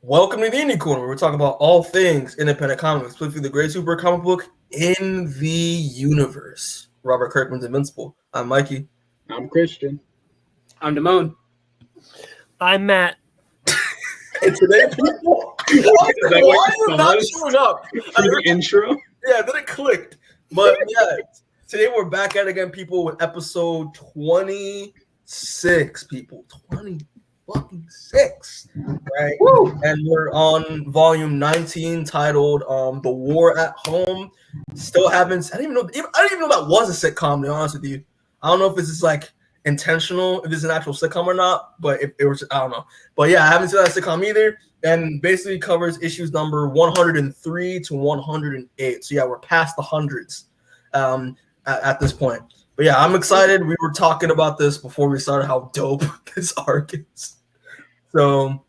Welcome to the Indie Corner, where we talk about all things independent comics, split through the great super comic book in the universe. Robert Kirkman's Invincible. I'm Mikey. I'm Christian. I'm Demoan. I'm Matt. And today, people, why are you not showing up? For the intro? Yeah, then it clicked. But yeah, today we're back at it again, people, with episode 26, people. 26, right? Woo! And we're on volume 19, titled "The War at Home." Still haven't. I didn't even know that was a sitcom. To be honest with you, I don't know if this is like intentional, if it's an actual sitcom or not. But if it was, I don't know. But yeah, I haven't seen that sitcom either. And basically covers issues number 103 to 108. So yeah, we're past the hundreds at this point. But yeah, I'm excited. We were talking about this before we started, how dope this arc is. So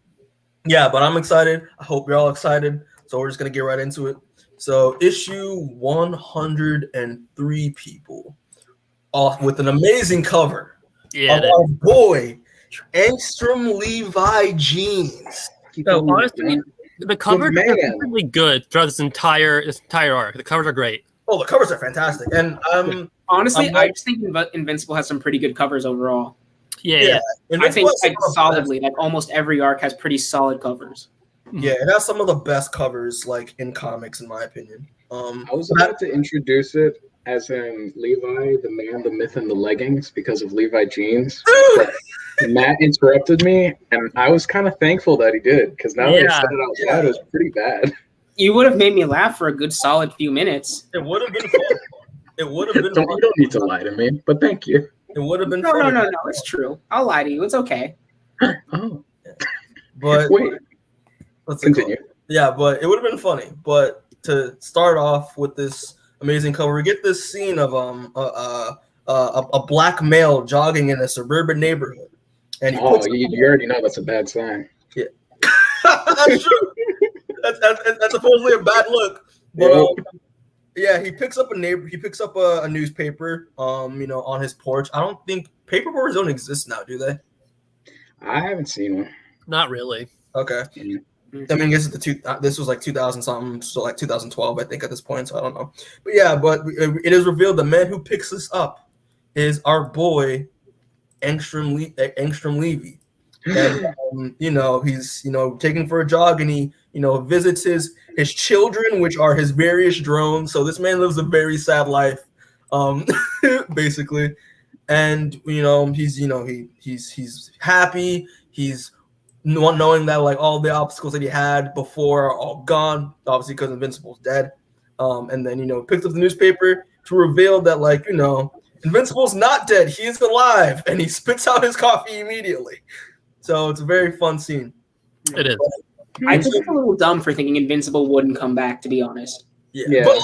yeah, but I'm excited. I hope you're all excited. So we're just gonna get right into it. So issue 103, people, off with an amazing cover of our boy Angstrom Levy jeans. So honestly, the covers are really good throughout this entire arc. The covers are great. Oh, the covers are fantastic. And honestly, I just think Invincible has some pretty good covers overall. Yeah. I think like solidly, like almost every arc has pretty solid covers. Yeah, it has some of the best covers like in comics, in my opinion. I was about to introduce it as in Levi, the man, the myth, and the leggings because of Levi jeans. Matt interrupted me, and I was kind of thankful that he did, because now that I said it out loud, it was pretty bad. You would have made me laugh for a good solid few minutes. It would have been fun. It would have been fun. You don't need to lie to me, but thank you. It would have been fun. No, it's true. I'll lie to you. It's okay. Oh. But wait. Let's continue. Yeah, but it would have been funny. But to start off with this amazing cover, we get this scene of a black male jogging in a suburban neighborhood. And you already know that's a bad sign. Yeah. That's true. That's supposedly a bad look. But yeah, he picks up a newspaper, on his porch. I don't think paperboards don't exist now, do they? I haven't seen one. Not really. Okay. I mean, this was like 2000 something, so like 2012, I think, at this point. So I don't know. But yeah, it is revealed the man who picks this up is our boy Angstrom Levy. And he's taking for a jog, and he visits his children, which are his various drones. So this man lives a very sad life, basically. And he's happy. He's knowing that like all the obstacles that he had before are all gone, obviously because Invincible's dead. And then picks up the newspaper to reveal that Invincible's not dead. He's alive, and he spits out his coffee immediately. So it's a very fun scene. It is. I think it's a little dumb for thinking Invincible wouldn't come back, to be honest. Yeah. But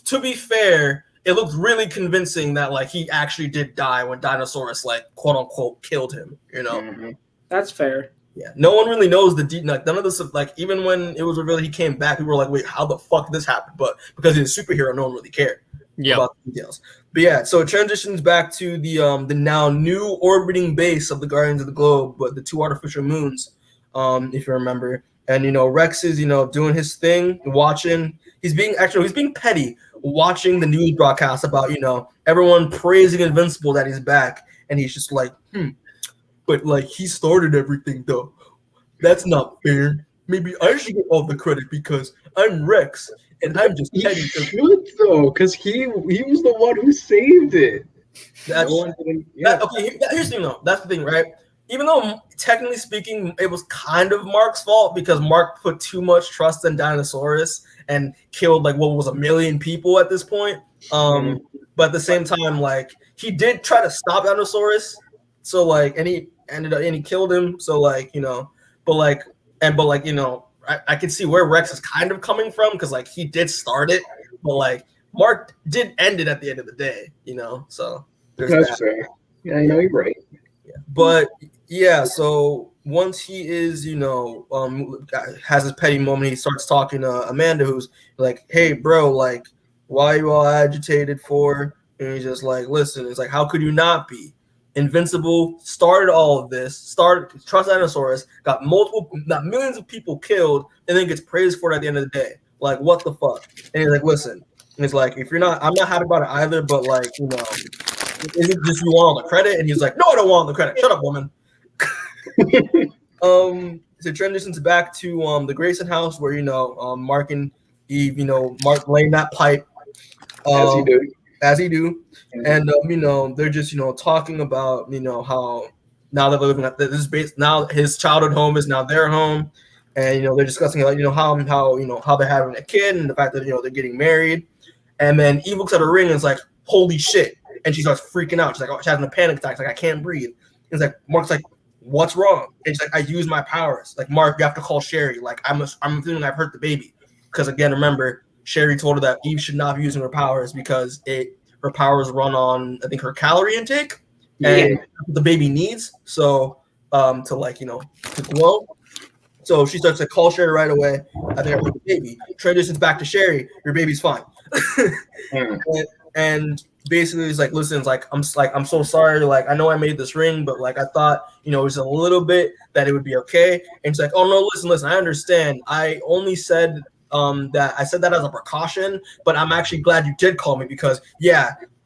to be fair, it looked really convincing that he actually did die when Dinosaurus quote unquote killed him. Mm-hmm. That's fair. Yeah. No one really knows the none of this even when it was revealed he came back, we were like, wait, how the fuck did this happen? But because he's a superhero, no one really cared about the details. But yeah, so it transitions back to the now new orbiting base of the Guardians of the Globe, but the two artificial moons, if you remember. And Rex is doing his thing, watching. He's being petty, watching the news broadcast about everyone praising Invincible that he's back, and he's just like, but he started everything though. That's not fair. Maybe I should get all the credit because I'm Rex. And I'm just petty. He should though, because he was the one who saved it. Here's the thing though. That's the thing, right? Even though technically speaking, it was kind of Mark's fault because Mark put too much trust in Dinosaurus and killed what was 1 million people at this point. But at the same time, he did try to stop Dinosaurus. So and he ended up and he killed him. So I can see where Rex is kind of coming from because he did start it, but Mark did end it at the end of the day, So that's fair. Yeah, you're right. Yeah. But yeah, so once he is, has his petty moment, he starts talking to Amanda, who's like, "Hey, bro, why are you all agitated for?" And he's just like, "Listen, it's how could you not be? Invincible started all of this, started Trustanosaurus, got millions of people killed, and then gets praised for it at the end of the day. Like, what the fuck? And he's like, listen, and it's like, if you're not, I'm not happy about it either, but like, you know, is it just you want all the credit? And he's like, no, I don't want all the credit. Shut up, woman. So it transitions back to the Grayson house where, you know, Mark and Eve, you know, Mark laying that pipe. As he do. And you know, they're just, you know, talking about, you know, how now they're living at this base, now his childhood home is now their home, and you know, they're discussing like, you know, how you know, how they're having a kid and the fact that, you know, they're getting married. And then Eve looks at her ring and is like, holy shit, and she starts freaking out. She's like, oh, she's having a panic attack. She's like, I can't breathe. And it's like, Mark's like, what's wrong? And she's like, I use my powers. Like, Mark, you have to call Sherry. Like, I'm feeling I've hurt the baby, because again, remember, Sherry told her that Eve should not be using her powers because her powers run on, I think, her calorie intake, and the baby needs. So to, like, you know, to grow. So she starts to call Sherry right away. I think I hurt the baby. Transitions back to Sherry. Your baby's fine. and basically, it's like, listen, it's like, I'm so sorry. Like, I know I made this ring, but like, I thought, you know, it was a little bit that it would be okay. And she's like, oh no, listen, I understand. I only said that I said that as a precaution, but I'm actually glad you did call me, because you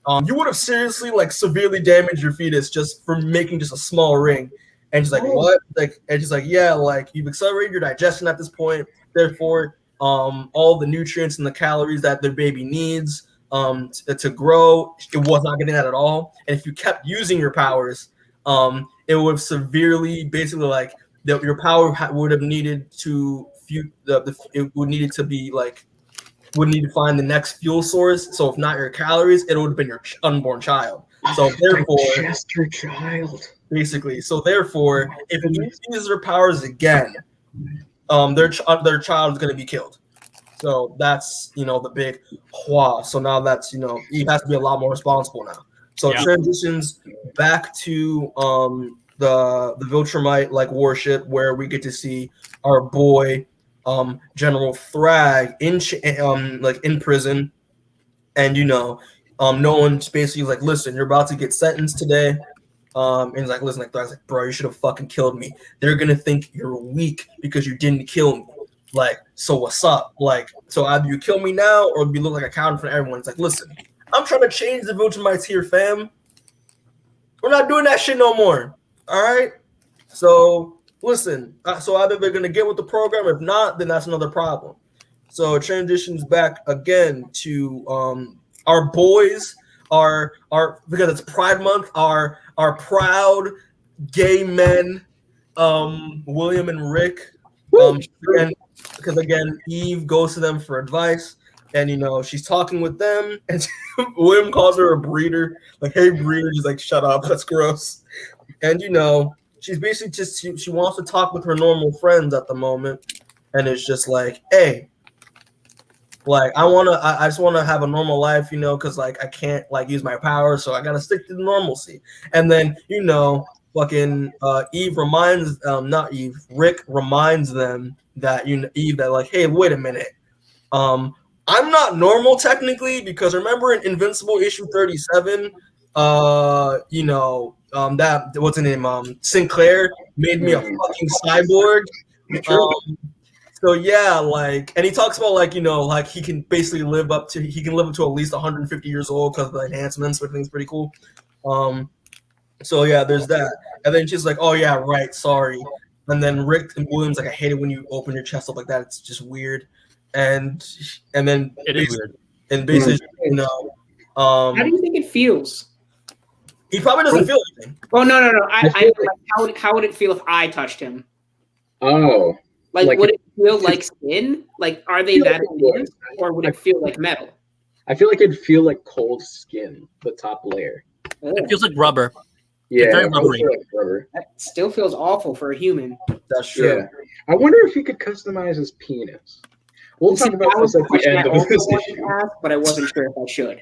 would have seriously, like, severely damaged your fetus just from making just a small ring. And she's like, what? Like, and she's like, yeah, like, you've accelerated your digestion at this point, therefore all the nutrients and the calories that their baby needs to grow, it was not getting that at all. And if you kept using your powers, it would have severely, basically, like, your power would have needed to it would need to find the next fuel source. So if not your calories, it would have been your unborn child. So therefore, digest your child. Basically, so therefore, if he uses her powers again, their child is going to be killed. So that's, you know, the big wah. So now that's, you know, he has to be a lot more responsible now. So it transitions back to the Viltrumite, like, warship, where we get to see our boy General Thragg in prison, and, you know, Nolan's basically like, listen, you're about to get sentenced today. And he's like, listen, like, Thragg's like, bro, you should have fucking killed me. They're gonna think you're weak because you didn't kill me. Like, so what's up? Like, so either you kill me now or you look like a coward for everyone. It's like, listen, I'm trying to change the Viltrumites here, fam. We're not doing that shit no more. All right. So listen, so either they're gonna get with the program, if not, then that's another problem. So it transitions back again to our boys, our because it's Pride Month, our proud gay men, William and Rick. Because again, Eve goes to them for advice, and, you know, she's talking with them, and William calls her a breeder, like, hey, breeder. She's like, shut up, that's gross. And, you know, she's basically just she wants to talk with her normal friends at the moment, and it's just like, hey, like, I just want to have a normal life, you know, because, like, I can't, like, use my power, so I gotta stick to the normalcy. And then, you know, fucking Rick reminds them that, you know, Eve, that, like, hey, wait a minute, I'm not normal technically, because remember in Invincible issue 37, you know, that, what's her name, Sinclair made me a fucking cyborg. So yeah, like, and he talks about, like, you know, like, he can live up to at least 150 years old because of the enhancements, which I think is pretty cool. So yeah, there's that. And then she's like, oh yeah, right, sorry. And then Rick and William's like, I hate it when you open your chest up like that. It's just weird. And then it is weird. And basically, you know, how do you think it feels? He probably doesn't feel anything. Oh no. How would it feel if I touched him? Oh. Like would it feel like skin? Like, are they that intense, or would it feel like metal? I feel like it'd feel like cold skin, the top layer. It feels like rubber. Yeah, very rubbery. Like rubber. That still feels awful for a human. That's true. Yeah. I wonder if he could customize his penis. We'll talk about this at the end of this issue. But I wasn't sure if I should.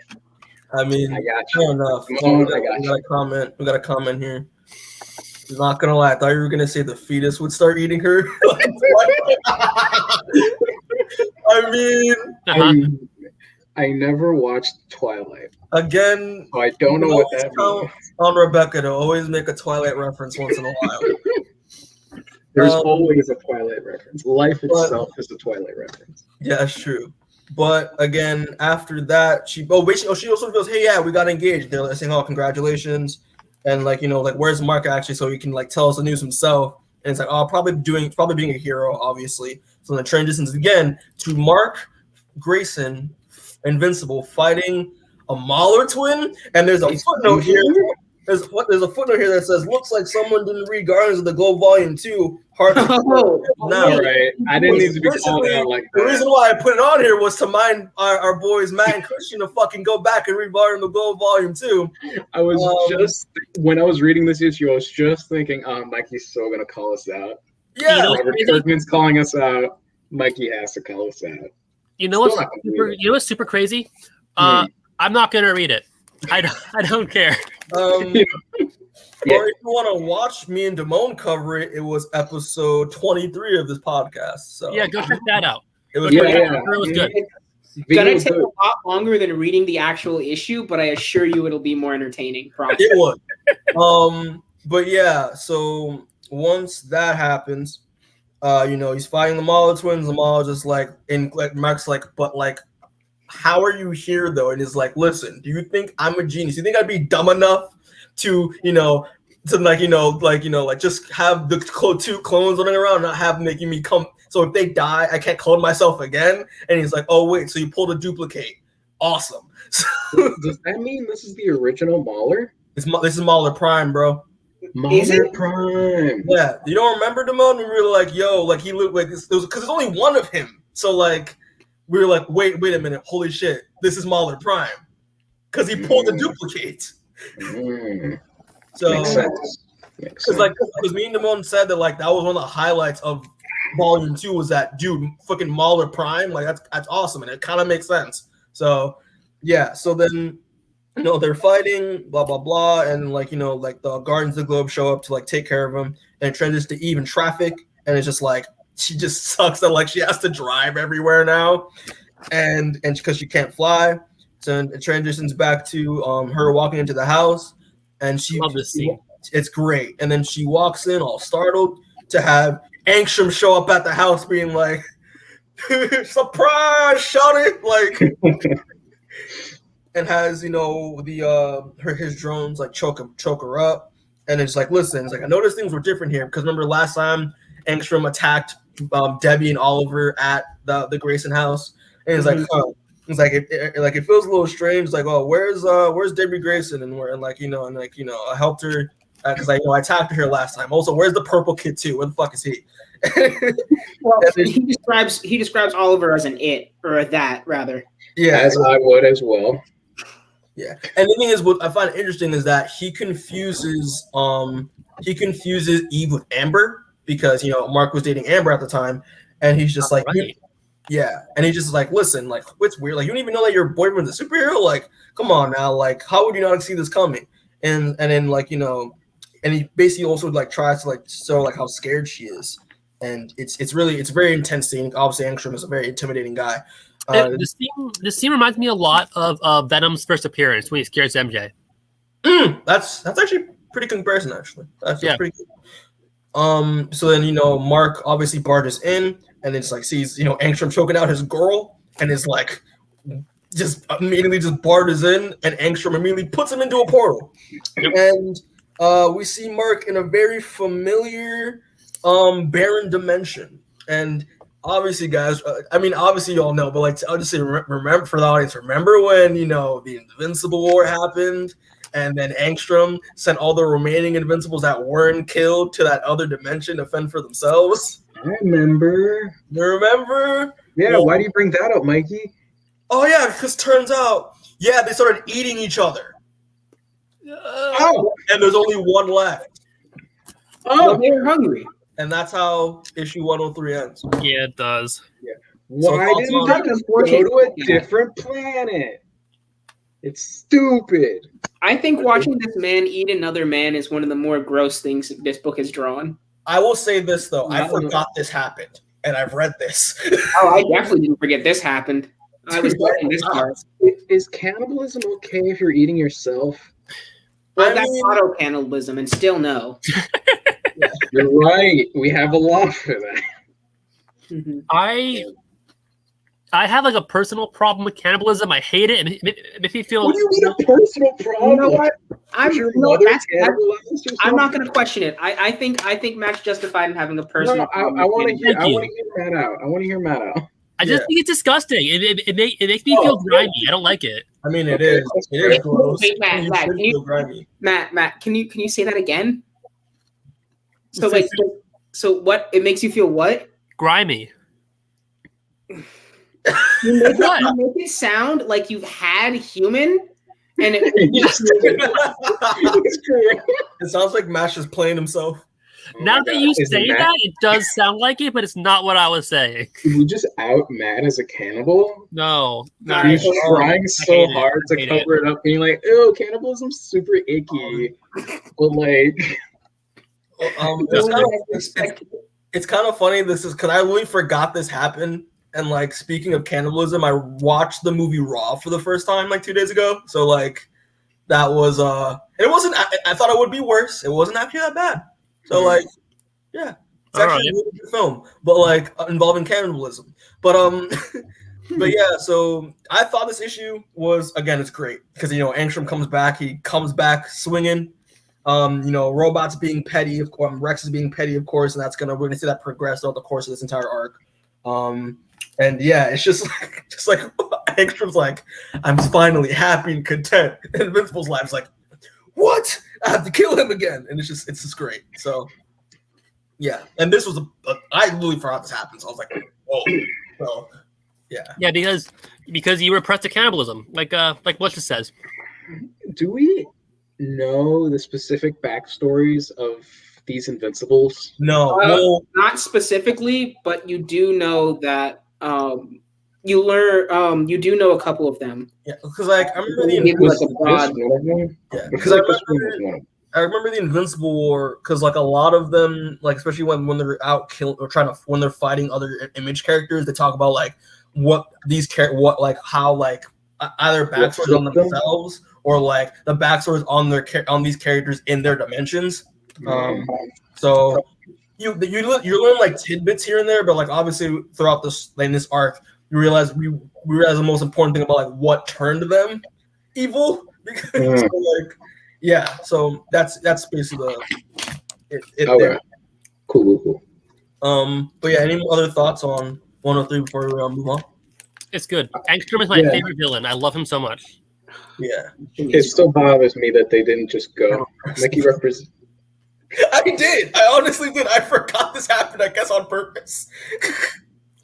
I mean, I got fair enough. We got a comment here. Not gonna lie, I thought you were gonna say the fetus would start eating her. I mean, I never watched Twilight. Again, I don't know what that means. On Rebecca to always make a Twilight reference once in a while. There's always a Twilight reference. Life itself is a Twilight reference. Yeah, that's true. But again, after that, she also goes, "Hey, yeah, we got engaged." They're saying, "Oh, congratulations," and like where's Mark actually, so he can like tell us the news himself. And it's like, "Oh, probably being a hero, obviously." So then it transitions again to Mark Grayson, Invincible, fighting a Mauler twin, and there's a footnote here. There's a footnote here that says, "Looks like someone didn't read Guardians of the Globe Volume 2." Hard to now, right? I didn't need to be called out like that. The reason why I put it on here was to mind our boys Matt and Christian to fucking go back and read Guardians of the Globe Volume 2. I was just when I was reading this issue, I was just thinking, Mikey's so gonna call us out. Yeah, Robert Kirkman's calling us out. Mikey has to call us out. You know what's super crazy? I'm not gonna read it. I don't care. Or if you want to watch me and Demoan cover it, it was episode 23 of this podcast. So yeah, go check that out. It was it was good. It's gonna take a lot longer than reading the actual issue, but I assure you it'll be more entertaining. Probably. It would. But yeah, so once that happens, he's fighting the Mauler twins. The Mauler just Mark's like, but like, how are you here though? And he's like, listen, do you think I'm a genius? Do you think I'd be dumb enough to just have the two clones running around, not have making me come? So if they die, I can't clone myself again. And he's like, oh wait, so you pulled a duplicate? Awesome. Does that mean this is the original Mauler? This is Mauler Prime, bro. Mauler Prime. Yeah, you don't remember Demoan? We were like, yo, like he looked like this because there's only one of him. So like. We were like, wait a minute, holy shit, this is Mauler Prime, because he pulled a duplicate. So, makes sense. Because me and Demoan said that like that was one of the highlights of Volume 2 was that dude, fucking Mauler Prime, like that's awesome, and it kind of makes sense. So, yeah, so then they're fighting, blah blah blah, and the Guardians of the Globe show up to like take care of him, and it transitions to Eve in traffic, and it's just like. She just sucks that like she has to drive everywhere now, and because she can't fly, so it transitions back to her walking into the house, and she love this scene. It's great, and then she walks in all startled to have Angstrom show up at the house, being like, "Surprise!" shouting like, and has his drones like choke her up, and it's like, listen, it's like I noticed things were different here because remember last time Angstrom attacked. Debbie and Oliver at the Grayson house, and it's like, it feels a little strange. Like, oh, where's Debbie Grayson? And I helped her because I attacked her last time. Also, where's the purple kid too? Where the fuck is he? Well, he describes Oliver as an it or a that rather. Yeah, as I would as well. Yeah, and the thing is, what I find interesting is that he confuses Eve with Amber. Because Mark was dating Amber at the time, and he's just like, yeah, and he's just like, listen, like, what's weird? Like, you don't even know that your boyfriend's a superhero. Like, come on now, like, how would you not see this coming? And then and he basically also like tries to like show like how scared she is, and it's very intense scene. Obviously, Angstrom is a very intimidating guy. This scene reminds me a lot of Venom's first appearance when he scares MJ. That's actually pretty good comparison. Actually, that's pretty good. So then Mark obviously barges in and it's like sees Angstrom choking out his girl and is like just immediately just barges in and Angstrom immediately puts him into a portal. And we see Mark in a very familiar barren dimension. And obviously, guys, obviously you all know, but like I'll just say remember for the audience, remember when the Invincible War happened? And then Angstrom sent all the remaining Invincibles that weren't killed to that other dimension to fend for themselves. I remember. You remember? Yeah, well, why do you bring that up, Mikey? Oh, yeah, because turns out, they started eating each other. And there's only one left. Oh, they're hungry. And that's how issue 103 ends. Yeah, it does. Yeah. Why didn't they just go to a different planet? It's stupid. I think watching this man eat another man is one of the more gross things this book has drawn. I will say this, though. I forgot this happened, and I've read this. Oh, I definitely didn't forget this happened. I was writing this part. Is cannibalism okay if you're eating yourself? Well, that's auto cannibalism, and still no. You're right. We have a law for that. I have like a personal problem with cannibalism. I hate it. It makes me feel. What do you mean a personal problem? You know what? I'm not going to question it. I think Matt's justified in having a personal problem. I want to hear Matt out. I want to hear Matt out. I just think it's disgusting. It makes me feel grimy. I don't like it. I mean, it is. It is gross. Wait, Matt, can you say that again? So like, so what? It makes you feel what? Grimy. You make it sound like you've had human, and it sounds like Mash is playing himself. Now that you say that, it does sound like it, but it's not what I was saying. Did we just out Matt as a cannibal? No. He's trying so hard to cover it up, being like, "Oh, cannibalism's super icky," but like, it's kind of funny. This is because I really forgot this happened. And like speaking of cannibalism, I watched the movie Raw for the first time like 2 days ago. So like that was it wasn't. I thought it would be worse. It wasn't actually that bad. So like, yeah, it's actually a really good film, but like involving cannibalism. But but yeah. So I thought this issue was, again, it's great because Angstrom comes back. He comes back swinging. Robots being petty, of course. Rex is being petty, of course, and we're gonna see that progress throughout the course of this entire arc. And yeah, it's just like Angstrom's like, I'm finally happy and content. And Invincible's life's like, what? I have to kill him again. And it's just great. So yeah. And this was I really forgot this happened. So I was like, whoa. So yeah. Yeah, because you repressed the cannibalism, like what this says. Do we know the specific backstories of these Invincibles? No, not specifically, but you do know that you learn. You do know a couple of them. Yeah, because like I remember I remember the Invincible War because like a lot of them, like especially when they're out killing or when they're fighting other image characters, they talk about like what these how like either backstories on themselves or like the backstories on these characters in their dimensions. So you learn like tidbits here and there, but like obviously throughout this arc, we realize the most important thing about like what turned them evil. Because so, like yeah, so that's basically it okay. there. Cool. But yeah, any other thoughts on 103 before we move on? It's good. Angstrom is my favorite villain. I love him so much. Yeah, it still bothers me that they didn't just go. Mikey represents. I did. I honestly did. I forgot this happened, I guess, on purpose.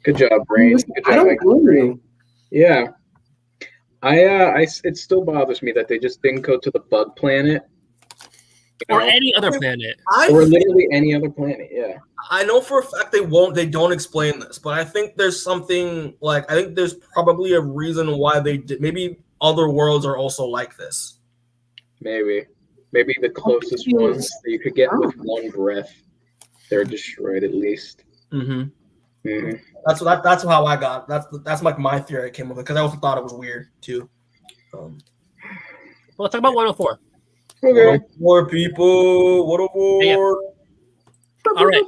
Good job, Brain. Good job, Mikey. Yeah. It still bothers me that they just didn't go to the bug planet. Or any other planet. Or literally any other planet, yeah. I know for a fact they don't explain this, but I think there's something like, I think there's probably a reason why they did. Maybe other worlds are also like this. Maybe the closest ones that you could get with one breath, they're destroyed at least. That's how I got. That's like my theory I came up with because I also thought it was weird too. Well, let's talk about 104. Okay. More people. 104. Yeah. All right.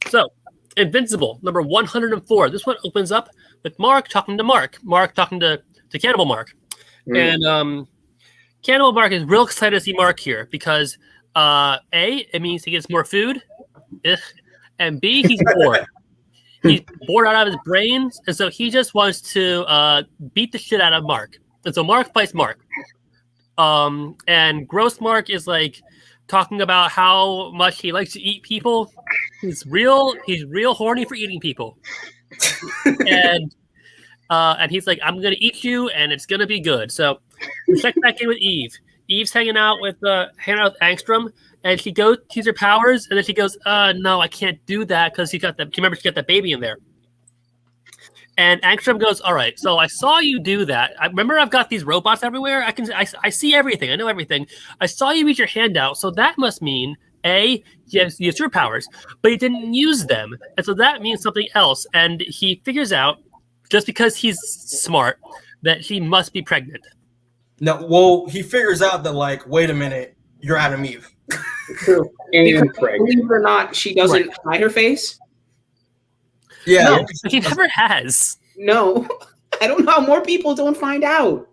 So, Invincible number 104. This one opens up with Mark talking to Mark. Mark talking to Cannibal Mark, and Cannibal Mark is real excited to see Mark here because it means he gets more food, and B, he's bored. He's bored out of his brains, and so he just wants to beat the shit out of Mark. And so Mark fights Mark. And Gross Mark is like talking about how much he likes to eat people. He's real horny for eating people. and he's like, I'm gonna eat you, and it's gonna be good. So we check back in with Eve. Eve's hanging out with Angstrom, and she goes to use her powers, and then she goes, no, I can't do that because she got that baby in there. And Angstrom goes, all right, so I saw you do that. I've got these robots everywhere. I see everything. I know everything. I saw you reach your hand out, so that must mean A, you used your powers, but you didn't use them. And so that means something else. And he figures out just because he's smart, that she must be pregnant. No, well, he figures out that like, wait a minute, you're Adam Eve. True. And Because, believe it or not, she doesn't hide her face. Yeah, No, she never has. No, I don't know how more people don't find out.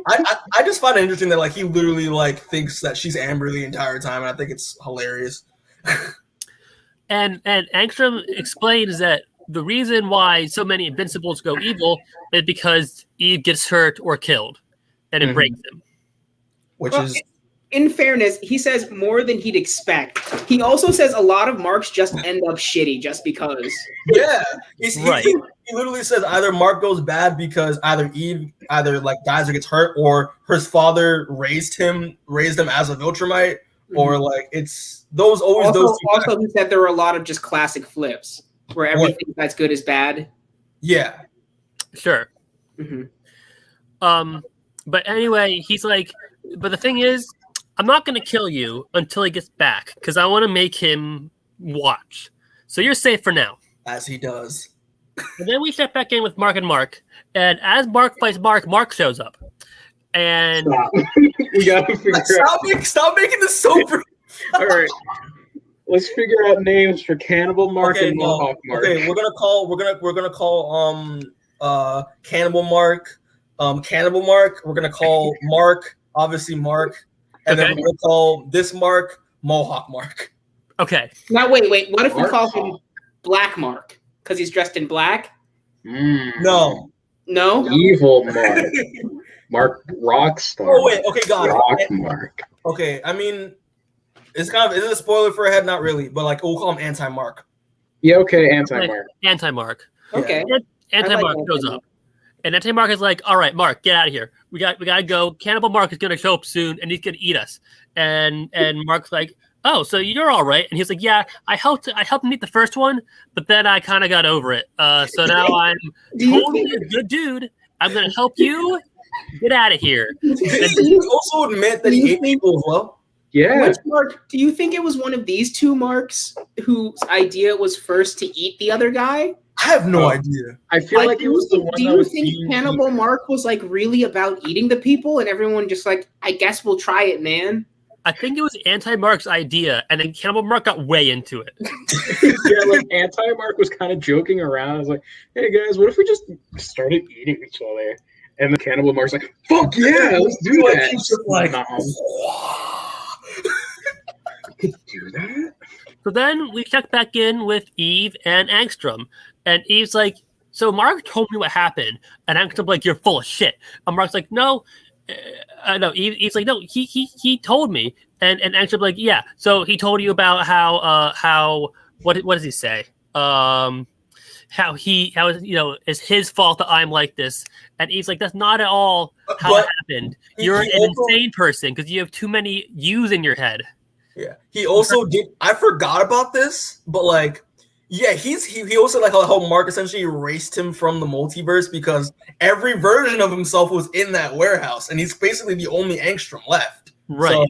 I just find it interesting that like he literally like thinks that she's Amber the entire time, and I think it's hilarious. And Angstrom explains that the reason why so many Invincibles go evil is because Eve gets hurt or killed, and it breaks him. Which Well, is, in fairness, he says more than he'd expect. He also says a lot of marks just end up shitty just because. yeah, Right. He literally says either Mark goes bad because either Eve like dies or gets hurt, or her father raised him as a Viltrumite, or like it's those always Also, those. also, he said there were a lot of just classic flips where everything that's good is bad. Yeah. Sure. But anyway, he's like, but the thing is, I'm not going to kill you until he gets back because I want to make him watch. So you're safe for now. As he does. And then we step back in with Mark, and as Mark fights Mark shows up. And Stop. We gotta figure out. Stop making this so brief. All right. Let's figure out names for Cannibal Mark and Mohawk Mark. Okay, we're gonna call Cannibal Mark, Cannibal Mark. We're gonna call Mark, obviously Mark, and then we're gonna call this Mark Mohawk Mark. Okay. Now wait. What if we call him Black Mark because he's dressed in black? No. No. Evil Mark. Mark Rockstar. Oh wait. Okay, got Rock it. Mark. Okay, I mean, it's kind of is it a spoiler for Ahead? Not really, but like we'll call him Anti Mark. Yeah. Okay. Anti-Mark. Anti-Mark. Okay. Anti-Mark shows up. And Anti-Mark is like, all right, Mark, get out of here. We gotta go. Cannibal Mark is gonna show up soon and he's gonna eat us. And Mark's like, oh, so you're all right. And he's like, yeah, I helped him eat the first one, but then I kind of got over it. So now I'm totally a good dude. I'm gonna help you get out of here. Did he also admit that he ate people as well? Yeah. Which Mark? Do you think it was one of these two Marks whose idea was first to eat the other guy? I have no idea. I feel like it was the one Do that you was think being Cannibal eaten. Mark was like really about eating the people, and everyone just like, I guess we'll try it, man? I think it was Anti-Mark's idea, and then Cannibal Mark got way into it. Yeah, like Anti-Mark was kind of joking around. I was like, hey guys, what if we just started eating each other? And then Cannibal Mark's like, fuck yeah, let's do that. He's just like, could do that? So then we check back in with Eve and Angstrom, and Eve's like, so Mark told me what happened, and Angstrom's like, you're full of shit. And Mark's like, no. No, Eve's like, no, he told me, and Angstrom's like, yeah. So he told you about how what does he say? How it's his fault that I'm like this, and Eve's like, that's not at all how it happened. You're an insane person because you have too many U's in your head. Yeah, he also did. I forgot about this, but like, yeah, he also like how Mark essentially erased him from the multiverse because every version of himself was in that warehouse, and he's basically the only Angstrom left. Right. So,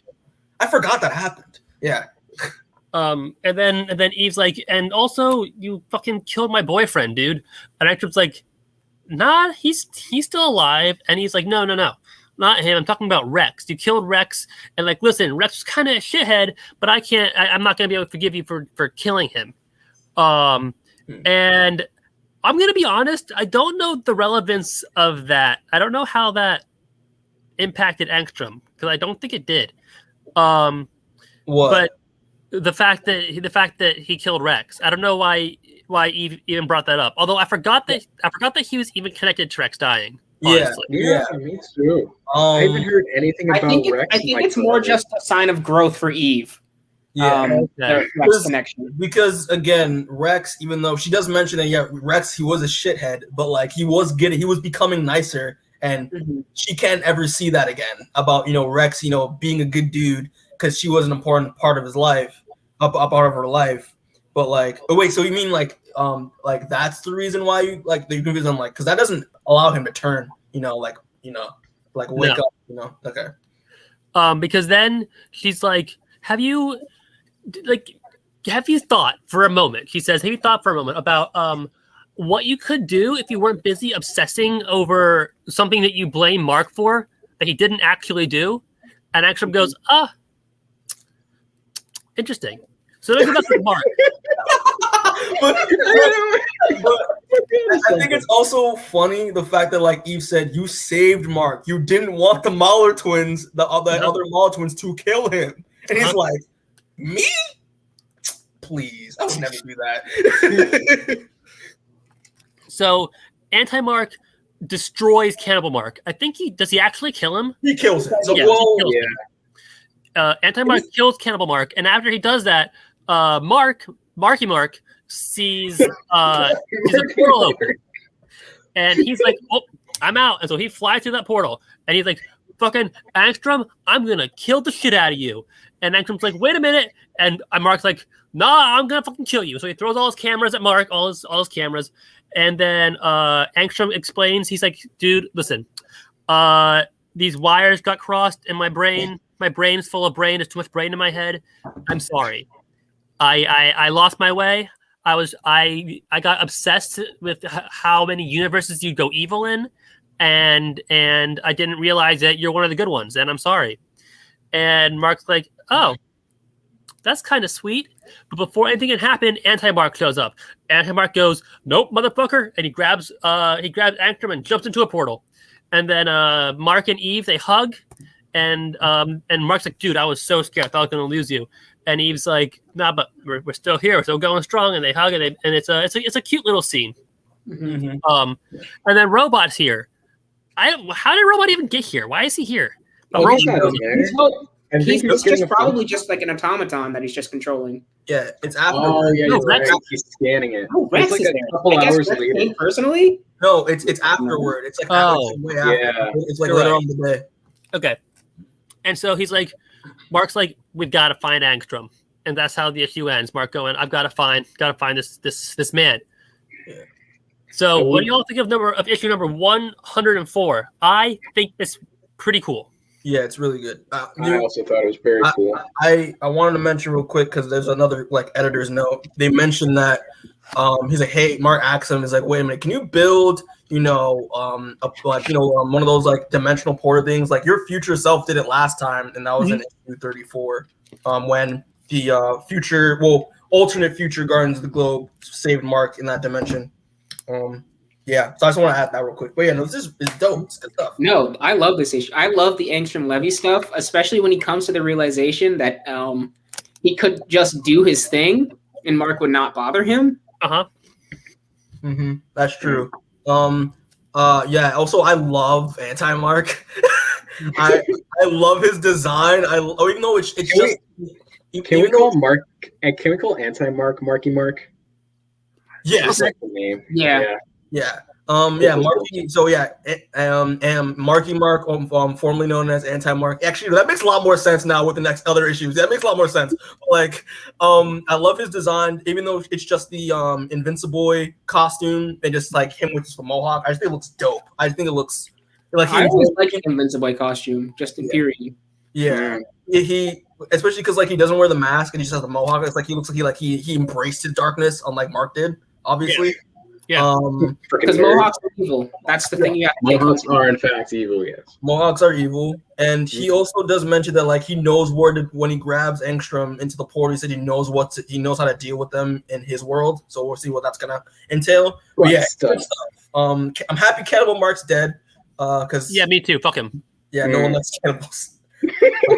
I forgot that happened. Yeah. And then Eve's like, and also you fucking killed my boyfriend, dude. And Angstrom's like, nah, he's still alive. And he's like, no, not him. I'm talking about Rex. You killed Rex, and like, listen, Rex was kind of a shithead, but I'm not gonna be able to forgive you for killing him. And I'm gonna be honest, I don't know the relevance of that. I don't know how that impacted Angstrom because I don't think it did. What? But the fact that he killed Rex, I don't know why Eve even brought that up. Although I forgot that he was even connected to Rex dying. Honestly. Yeah, me too. I haven't heard anything about Rex. I think it's more just a sign of growth for Eve. Yeah, their Rex connection. Because again, Rex, even though she does mention that, yeah, Rex, he was a shithead, but like he was becoming nicer, and she can't ever see that again about Rex, being a good dude because she was an important part of his life, a part of her life. But like, oh wait, so you mean like that's the reason why you confuse him, like because that doesn't allow him to turn, wake up, okay. Because then she's like, have you thought for a moment? She says, have you thought for a moment about what you could do if you weren't busy obsessing over something that you blame Mark for that he didn't actually do, and Angstrom goes, interesting. So let's go back to Mark. but I think it's also funny the fact that like Eve said, you saved Mark. You didn't want the Mauler twins, the other Mauler twins, to kill him, and he's like, me? Please, I would never do that. So Anti-Mark destroys Cannibal Mark. I think does he actually kill him? He kills him. So, Anti-Mark kills Cannibal Mark, and after he does that, Marky Mark sees a portal open, and he's like, "Oh, I'm out!" And so he flies through that portal, and he's like, "Fucking Angstrom, I'm gonna kill the shit out of you." And Angstrom's like, "Wait a minute," and Mark's like, "Nah, I'm gonna fucking kill you." So he throws all his cameras at Mark, all his cameras, and then Angstrom explains. He's like, "Dude, listen, these wires got crossed in my brain. My brain's full of brain. There's too much brain in my head. I'm sorry. I lost my way. I got obsessed with how many universes you go evil in, and I didn't realize that you're one of the good ones, and I'm sorry." And Mark's like, "Oh, that's kind of sweet." But before anything can happen, Anti-Mark shows up. Anti-Mark goes, "Nope, motherfucker," and he grabs Angstrom and jumps into a portal. And then Mark and Eve, they hug, and Mark's like, "Dude, I was so scared. I thought I was gonna lose you." And Eve's like, "Nah, but we're still here. We're still going strong." And they hug, and it's a cute little scene. Mm-hmm. And then Robot's here. How did Robot even get here? Why is he here? He's just probably just like an automaton that he's just controlling. Yeah, it's after. Oh yeah, he's scanning it. Oh, Rex it's like is a there. couple hours later. Personally? No, it's afterward. It's like way after. Yeah. It's like later on in the day. Okay. And so he's like, Mark's like, "We've got to find Angstrom," and that's how the issue ends. Mark going, "I've got to find this man." Yeah. So what do y'all think of issue number 104? I think it's pretty cool. Yeah, it's really good. I also thought it was very cool. I wanted to mention real quick because there's another like editor's note. They mentioned that he's like, "Hey," Mark asks him, is like, "Wait a minute, can you build one of those like dimensional portal things like your future self did it last time?" And that was in issue 34 when the alternate future Guardians of the Globe saved Mark in that dimension. Yeah, so I just want to add that real quick. But yeah, no, this is dope. It's good stuff. No, I love this issue. I love the Angstrom Levy stuff, especially when he comes to the realization that he could just do his thing and Mark would not bother him. That's true. Yeah. Also, I love Anti-Mark. I love his design. Even though it's just. Can we call Mark? Can we call Anti-Mark Marky Mark? Yeah. Like the name. Yeah. Marky. So yeah, Marky Mark, formerly known as Anti-Mark. Actually, that makes a lot more sense now with the next other issues. That makes a lot more sense. Like, I love his design, even though it's just the Invincible costume and just like him with the mohawk. I just think it looks dope. I think it looks like I always like an Invincible costume, just in theory. Yeah, he especially because like he doesn't wear the mask and he just has the mohawk. It's like he looks like he embraced his darkness, unlike Mark did, obviously. Yeah. Because Mohawks are evil. That's the thing you have to take. Mohawks are in fact evil, yes. Mohawks are evil. And he also does mention that like he knows when he grabs Angstrom into the portal, he said he knows how to deal with them in his world. So we'll see what that's gonna entail. But yeah, good stuff. I'm happy Cannibal Mark's dead. Cause me too. Fuck him. Yeah, no one likes cannibals.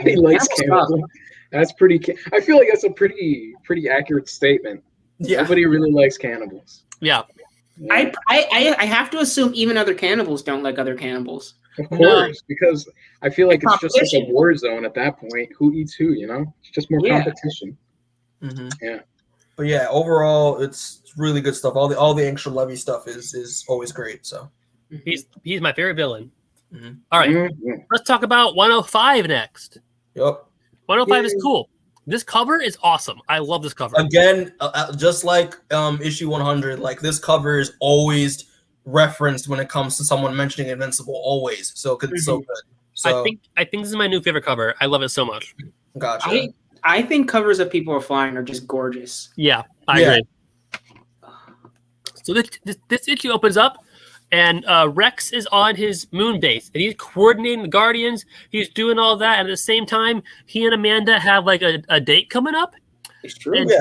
He likes cannibals. That's pretty. I feel like that's a pretty accurate statement. Yeah. Nobody really likes cannibals. Yeah. I have to assume even other cannibals don't like other cannibals. Of course, because I feel like it's just like a war zone at that point. Who eats who, you know? It's just more competition. Yeah. But yeah, overall, it's really good stuff. All the Angstrom Levy stuff is always great. So he's my favorite villain. All right, let's talk about 105 next. Yep. 105 is cool. This cover is awesome. I love this cover. Again, just like issue 100, like this cover is always referenced when it comes to someone mentioning Invincible. Always, so it's so good. So I think this is my new favorite cover. I love it so much. Gotcha. I think covers of People Are Flying are just gorgeous. Yeah, I agree. So this issue opens up, and Rex is on his moon base, and he's coordinating the Guardians. He's doing all that, and at the same time, he and Amanda have like a date coming up. It's true. And,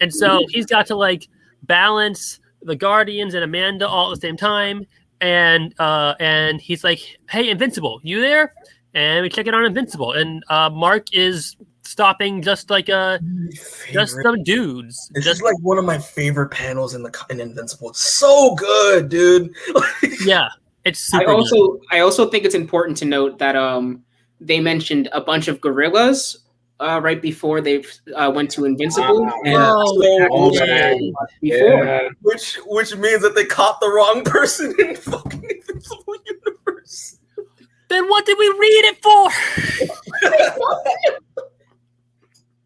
and so he's got to like balance the Guardians and Amanda all at the same time. And he's like, "Hey, Invincible, you there?" And we check it on Invincible, and Mark is stopping just some dudes. This is like one of my favorite panels in Invincible. It's so good, dude. Yeah, it's super good. I also think it's important to note that they mentioned a bunch of gorillas right before they went to Invincible. Which means that they caught the wrong person in fucking Invincible universe. Then what did we read it for?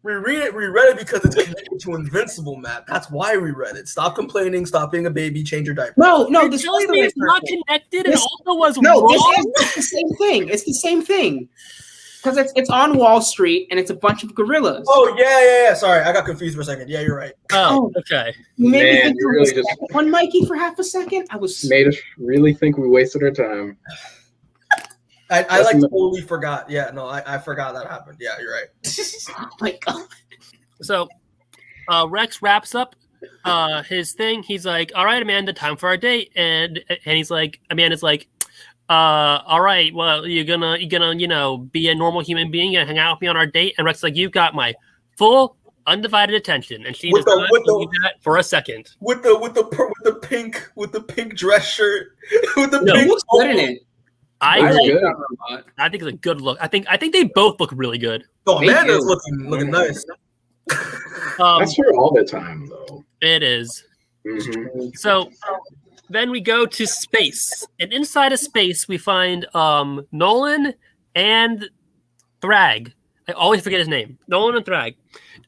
We read it because it's connected to Invincible, Matt. That's why we read it. Stop complaining. Stop being a baby. Change your diaper. No, You're this telling me it's not connected. It also was wrong. It's the same thing. It's the same thing. Because it's on Wall Street and it's a bunch of gorillas. Oh yeah. Sorry, I got confused for a second. Yeah, you're right. Oh, okay. You made me think really just one Mikey for half a second. Made us really think we wasted our time. I like totally forgot. Yeah, no, I forgot that happened. Yeah, you're right. Oh my god. So Rex wraps up his thing. He's like, "All right, Amanda, time for our date." And he's like, Amanda's like, all right, well, you're gonna, be a normal human being, you're gonna hang out with me on our date. And Rex is like, "You've got my full undivided attention." And she does not believe that for a second. With the pink dress shirt, with the pink. Looks good in it. I think it's a good look. I think they both look really good. Oh, Amanda's looking nice. That's her all the time, though. It is. Mm-hmm. So then we go to space, and inside of space we find Nolan and Thragg. I always forget his name. Nolan and Thragg,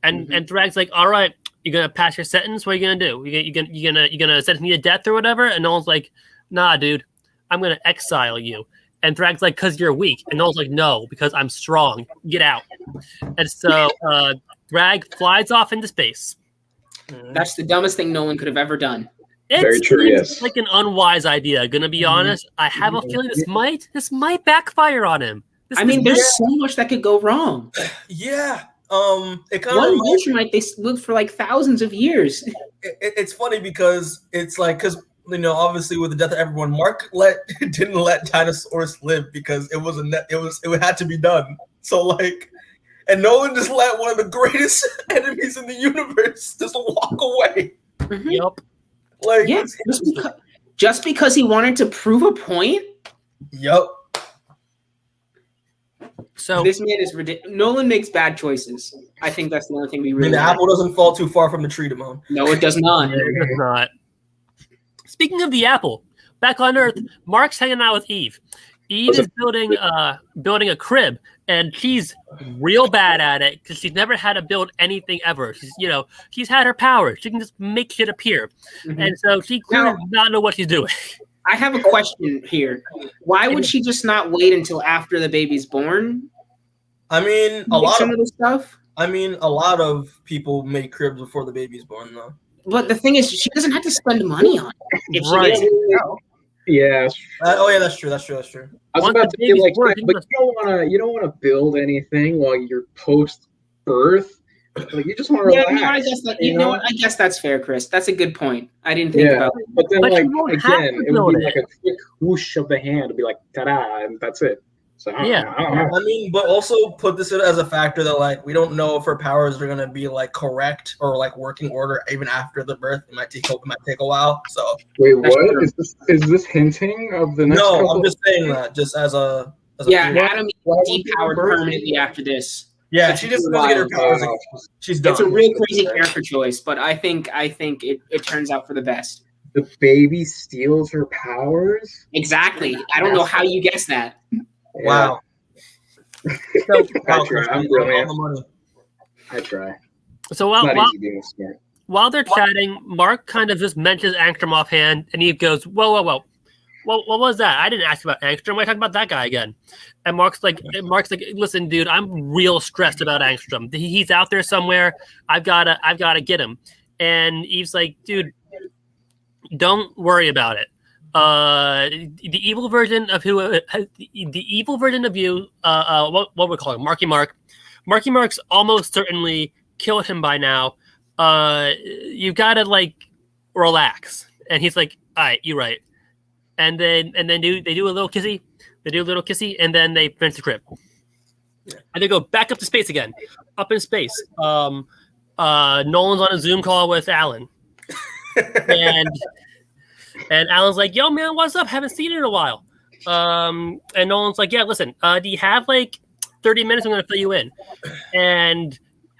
and Thragg's like, "All right, you're gonna pass your sentence. What are you gonna do? You're gonna sentence me to death or whatever?" And Nolan's like, "Nah, dude, I'm gonna exile you." And Thragg's like, "'Cause you're weak." And Nolan's like, "No, because I'm strong. Get out." And so Thragg flies off into space. That's the dumbest thing Nolan could have ever done. Very true. Yes, like an unwise idea. Gonna be honest, I have a feeling this might backfire on him. There's so much that could go wrong. Yeah. It kind one version might they lived for like thousands of years. It's funny because it's like obviously with the death of everyone, Mark didn't let dinosaurs live because it had to be done. So and Nolan just let one of the greatest enemies in the universe just walk away. Mm-hmm. Yep. Just because he wanted to prove a point. Yep. So this man is ridiculous. Nolan makes bad choices. I think that's the only thing we really. The apple doesn't fall too far from the tree, Demoan. No, it does not. It does not. Speaking of the apple, back on Earth, Mark's hanging out with Eve. Eve is building a crib, and she's real bad at it because she's never had to build anything ever. She's had her powers; she can just make shit appear, and so she clearly does not know what she's doing. I have a question here. Why would she just not wait until after the baby's born? I mean, a lot of the stuff. I mean, a lot of people make cribs before the baby's born, though. But the thing is, she doesn't have to spend money on it. Right. Yeah. That's true. I was about to be like, but you don't want to build anything while you're post birth. Like you just want to relax. I guess I guess that's fair, Chris. That's a good point. I didn't think about it. But then, again, it would be like a quick whoosh of the hand. It'd be like ta-da, and that's it. So I mean, but also put this as a factor that we don't know if her powers are gonna be correct or working order even after the birth. It might take a while. So wait, what is this hinting of the next? No, I'm just saying that just as a Adam depowered permanently after this. Yeah, she just doesn't get her powers. She's done. It's a real crazy character choice, but I think it turns out for the best. The baby steals her powers? Exactly. I don't know how you guess that. Wow. I try. I'm brilliant. I try. So while they're chatting, Mark kind of just mentions Angstrom offhand, and he goes, whoa. Well, what was that? I didn't ask about Angstrom. Why talking about that guy again? And Mark's like, listen, dude, I'm real stressed about Angstrom. He's out there somewhere. I've gotta get him. And Eve's like, dude, Don't worry about it. The evil version of the evil version of you, what we call it, Marky Mark. Marky Mark's almost certainly killed him by now. You gotta like relax. And he's like, all right, you're right. And then they do a little kissy. They do a little kissy, and then they finish the trip. And they go back up to space again. Up in space. Nolan's on a Zoom call with Alan. And Alan's like, yo, man, what's up? Haven't seen you in a while. And Nolan's like, yeah, listen, do you have like 30 minutes? I'm going to fill you in. And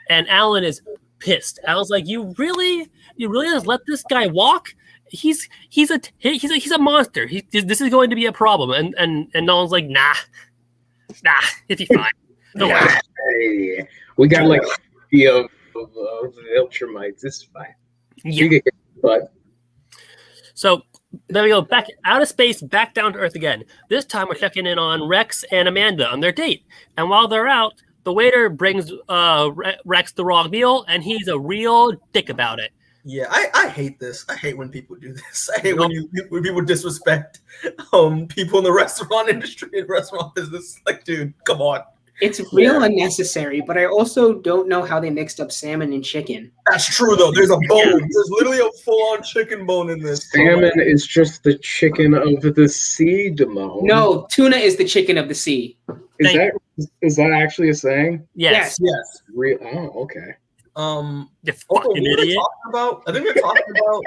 Alan is pissed. Alan's like, you really just let this guy walk? He's a monster. This is going to be a problem. And Nolan's like, nah, it'll be fine. Don't worry. Hey, we got like the Ultramites. It's fine. Yeah. But so then we go back out of space, back down to Earth again. This time we're checking in on Rex and Amanda on their date. And while they're out, the waiter brings Rex the raw meal, and he's a real dick about it. Yeah, I hate this. I hate when people do this. I hate when people disrespect people in the restaurant industry and restaurant business. Like, dude, come on. It's real unnecessary, but I also don't know how they mixed up salmon and chicken. That's true, though. There's a bone. There's literally a full-on chicken bone in this. Salmon is just the chicken of the sea, Demoan. No, tuna is the chicken of the sea. Is that actually a saying? Yes. Real? Oh, okay. You Also, fucking idiot. I think we're talking about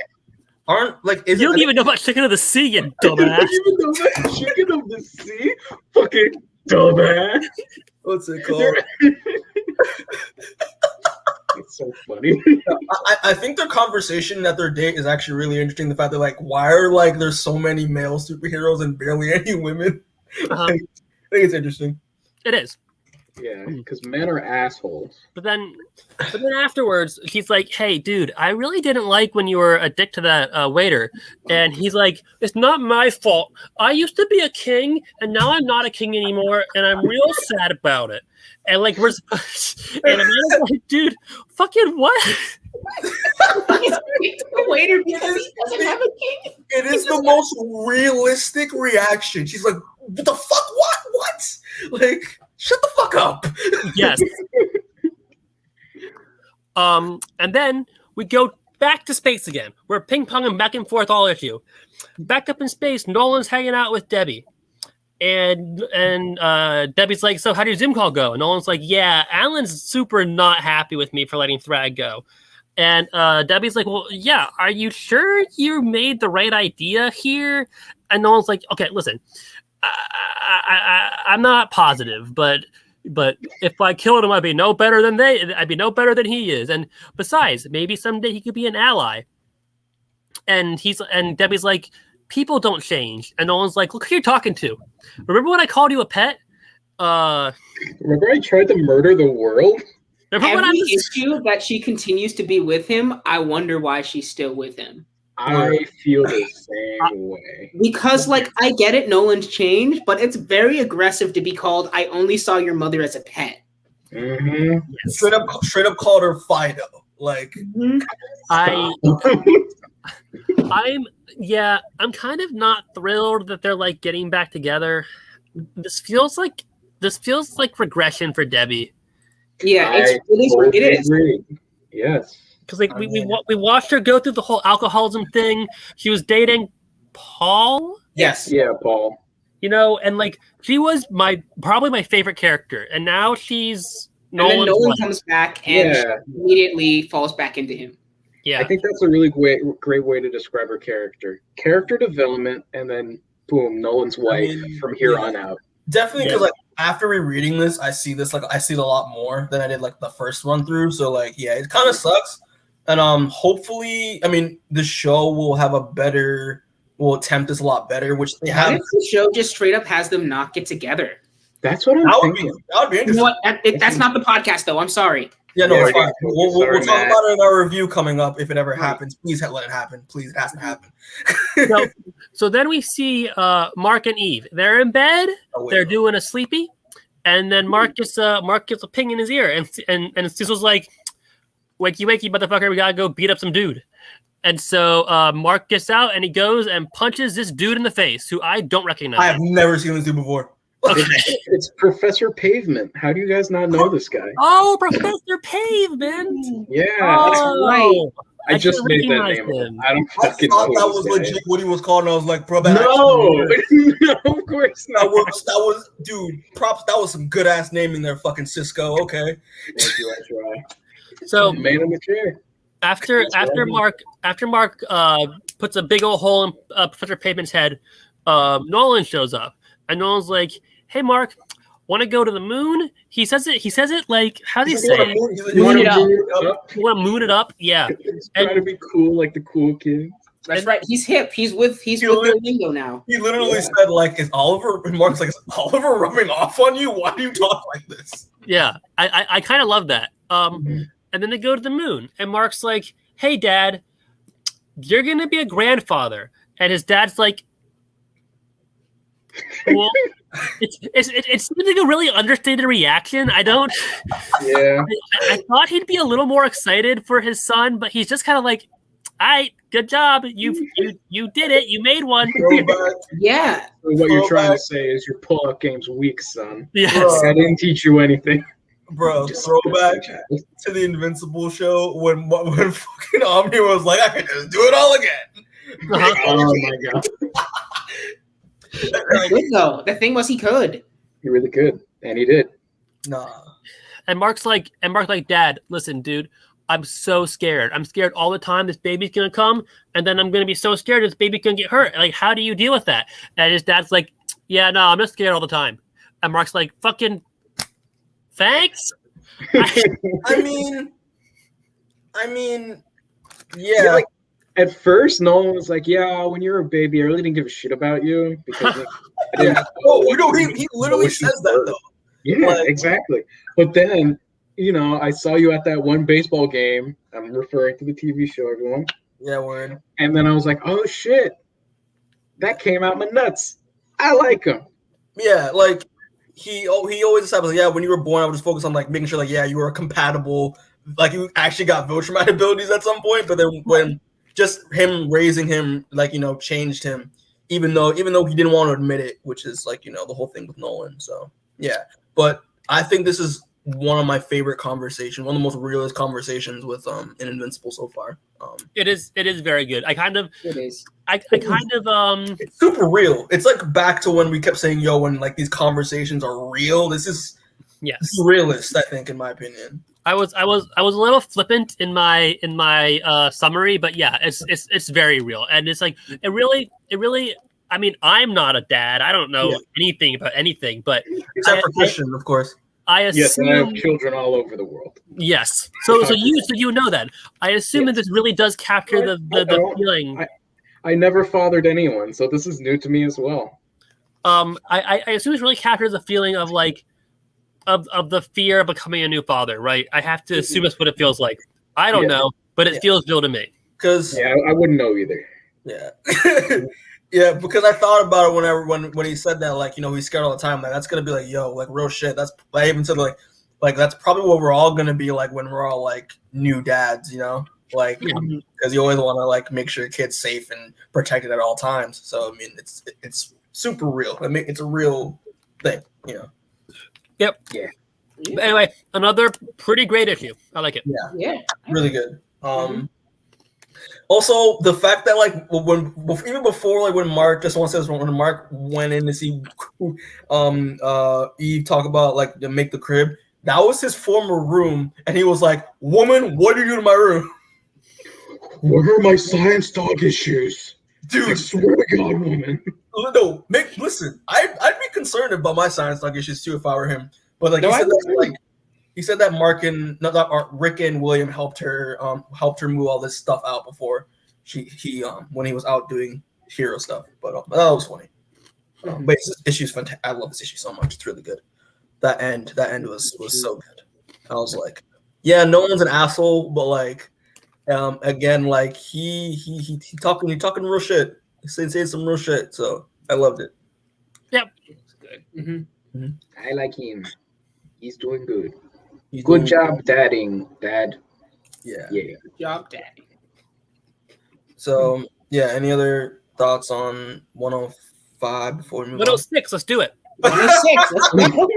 you don't even know about chicken of the sea, you dumbass. You don't even know about chicken of the sea? Fucking dumbass. What's it called? It's so funny. I think their conversation at their date is actually really interesting. The fact that like, why are like there's so many male superheroes and barely any women? I think it's interesting. It is. Yeah, because men are assholes. But then afterwards, he's like, hey, dude, I really didn't like when you were a dick to that waiter. And he's like, it's not my fault. I used to be a king, and now I'm not a king anymore, and I'm real sad about it. And like, and Amanda's like, dude, fucking what? The waiter because he doesn't have a king. It is the most realistic reaction. She's like, what the fuck? What? Like, shut the fuck up. Yes. And then we go back to space again. We're ping-ponging back and forth all issue. Back up in space, Nolan's hanging out with Debbie. And Debbie's like, so how did your Zoom call go? And Nolan's like, yeah, Alan's super not happy with me for letting Thragg go. And Debbie's like, well, yeah, are you sure you made the right idea here? And Nolan's like, okay, listen, I'm not positive, but if I killed him, I'd be no better than he is. And besides, maybe someday he could be an ally. And Debbie's like, people don't change. And Nolan's like, look who you're talking to. Remember when I called you a pet? Remember I tried to murder the world? Every issue that she continues to be with him, I wonder why she's still with him. I feel the same way. Because, like, I get it, Nolan's changed, but it's very aggressive to be called, I only saw your mother as a pet. Mm-hmm. Straight up called her Fido. Like, I'm kind of not thrilled that they're like getting back together. This feels like regression for Debbie. Yeah, it is. Yes. Because like we watched her go through the whole alcoholism thing. She was dating Paul. Yes. Yeah, Paul. You know, and like she was probably my favorite character, and now she's Nolan's and then Nolan wife. Comes back and she immediately falls back into him. Yeah, I think that's a really great way to describe her character. Character development, and then boom, Nolan's wife from here on out. Definitely, because like after rereading this, I see it a lot more than I did like the first run through. So like, yeah, it kind of sucks. And hopefully, I mean, the show will attempt this a lot better, which they have. The show just straight up has them not get together. That's what I'm thinking. That would be interesting. You know what? That's not the podcast, though. I'm sorry. Yeah, no, it's fine. We'll Sorry, talk about it in our review coming up if it ever happens. Please let it happen. Please, it has to happen. So then we see Mark and Eve. They're in bed. They're doing a sleepy, and then Mark gets a ping in his ear, and Cecil's like, "Wakey, wakey, motherfucker! We gotta go beat up some dude." And so Mark gets out and he goes and punches this dude in the face who I don't recognize. I have never seen this dude before. Okay. It's Professor Pavement. How do you guys not know this guy? Oh, Professor Pavement. Yeah, Oh, right. I just should made that recognize name up. him. I don't I fucking thought know that who was this guy legit is. what he was called, and I was like, bro, that No, actually no, of course that not. was, dude. Props. That was some good ass naming there, fucking Cisco. Okay. Thank you, I try. So Man in the chair. after That's right. Mark puts a big old hole in Professor Pavement's head, Nolan shows up, and Nolan's like, "Hey, Mark, want to go to the moon?" He says it like, how do you say it? You want Moon it to up. moon it up? You want to moon it up? Yeah. He's trying to be cool like the cool kid. That's right. He's hip. He's with Duolingo now. He literally said, like, is Oliver, and Mark's like, is Oliver rubbing off on you? Why do you talk like this? Yeah, I kind of love that. And then they go to the moon, and Mark's like, "Hey, Dad, you're gonna be a grandfather," and his dad's like, "Well, it seems like a really understated reaction. I don't. Yeah. I thought he'd be a little more excited for his son, but he's just kind of like, all right, good job. You did it. You made one." Throwback. Yeah. So what you're trying to say is your pull-up game's weak, son. Yes. I didn't teach you anything. Bro, throwback to the Invincible show when fucking Omni was like, I can just do it all again. Uh-huh. Oh my god. That's good though. The thing was he could. He really could. And he did. Nah. And Mark's like, Dad, listen, dude, I'm so scared. I'm scared all the time this baby's gonna come, and then I'm gonna be so scared this baby's gonna get hurt. Like, how do you deal with that? And his dad's like, yeah, no, I'm just scared all the time. And Mark's like, fucking thanks. I mean, yeah. Like, at first, Nolan was like, yeah, when you were a baby, I really didn't give a shit about you because like, I didn't. Oh, you know, he literally says that though. Yeah, Like- exactly. But then, you know, I saw you at that one baseball game. I'm referring to the TV show, everyone. Yeah, word. And then I was like, oh shit, that came out my nuts. I like him. Yeah, like he always said, like, yeah, when you were born, I was just focused on like making sure, like, yeah, you were compatible, like you actually got Viltrumite abilities at some point. But then when just him raising him, like, you know, changed him, even though he didn't want to admit it, which is like, you know, the whole thing with Nolan. So yeah, but I think this is one of my favorite conversations, one of the most realist conversations with in Invincible so far. It is very good. It is. It's super real. It's like back to when we kept saying, yo, when like these conversations are real. This is realist, I think, in my opinion. I was a little flippant in my summary, but yeah, it's very real, and it's like it really. I mean, I'm not a dad. I don't know anything about anything, but Except for Christian, of course. I assume, Yes, and I have children all over the world. Yes. So you know that. I assume that this really does capture the feeling. I never fathered anyone, so this is new to me as well. I assume it really captures the feeling of like of the fear of becoming a new father, right? I have to assume that's what it feels like. I don't know, but it feels real to me. Because I wouldn't know either. Yeah. Yeah, because I thought about it when he said that, like, you know, he's scared all the time. Like, that's gonna be like, yo, like real shit. That's I even said like that's probably what we're all gonna be like when we're all like new dads, you know, like because you always want to like make sure your kid's safe and protected at all times. So I mean, it's super real. I mean, it's a real thing, you know. Yep. Yeah. But anyway, another pretty great issue. I like it. Yeah. Really good. Also, the fact that like even before like when Mark when Mark went in to see Eve talk about like to make the crib, that was his former room, and he was like, "Woman, what are you doing in my room?" Where are my science dog issues? Dude, I swear to God, woman. No, listen. I'd be concerned about my science dog issues too if I were him. But like he said that Mark and Rick and William helped her move all this stuff out before he when he was out doing hero stuff. But that was funny. But this issue's fantastic. I love this issue so much. It's really good. That end was so good. I was like, yeah, Nolan's an asshole, but like again, like he talking real shit. He's saying some real shit. So I loved it. Yep. It's good. I like him. He's doing good. He's Good doing job, dadding, Dad. Yeah. Good job, Daddy. So yeah, any other thoughts on 105 before we move on? 106. Let's do it. 106. Let's go.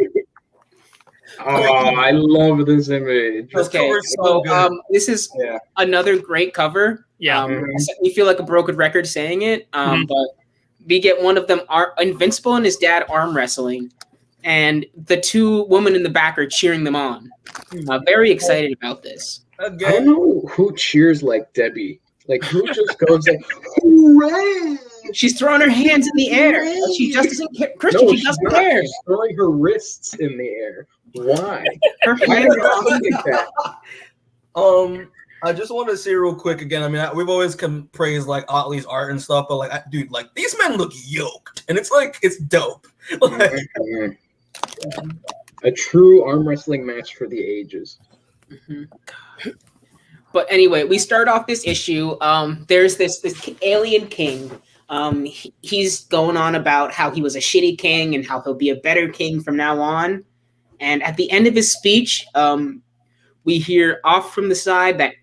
Oh, I love this image. This Okay, cover is so so good. this is Yeah. another great cover. Yeah. You feel like a broken record saying it, but we get one of them, Invincible and his dad arm wrestling, and the two women in the back are cheering them on. Very excited about this. I don't Again, know who cheers like Debbie. Like, who just goes like, hooray! She's throwing her hands in the air. She just doesn't care. Christian, No, she she's doesn't not. care. She's throwing her wrists in the air. Why? Her Why hands are are on. they like that? I just want to say real quick again. I mean, we've always praised like Otley's art and stuff, but like, dude, like these men look yoked, and it's like it's dope. Like, A true arm wrestling match for the ages. But anyway, we start off this issue. There's this alien king. He's going on about how he was a shitty king and how he'll be a better king from now on. And at the end of his speech, we hear off from the side that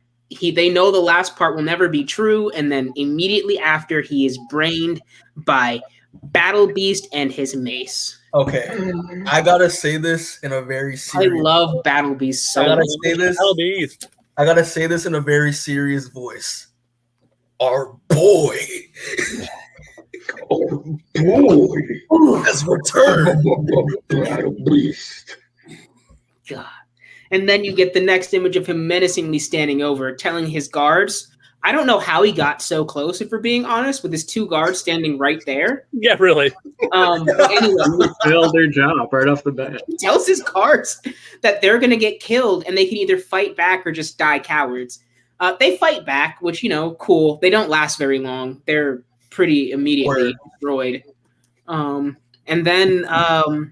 they know the last part will never be true. And then immediately after, he is brained by Battle Beast and his mace. okay, I gotta say this in a very I serious. love Battle Beast so I gotta much. say this. LBs. I gotta say this in a very serious voice. Our boy Oh boy! has returned. Battle Beast. God. And then you get the next image of him menacingly standing over, telling his guards. I don't know how he got so close, if we're being honest, with his two guards standing right there. Yeah, really. But anyway, Failed their job right off the bat. he tells his guards that they're going to get killed and they can either fight back or just die cowards. They fight back, which, cool. They don't last very long. They're pretty immediately destroyed. And then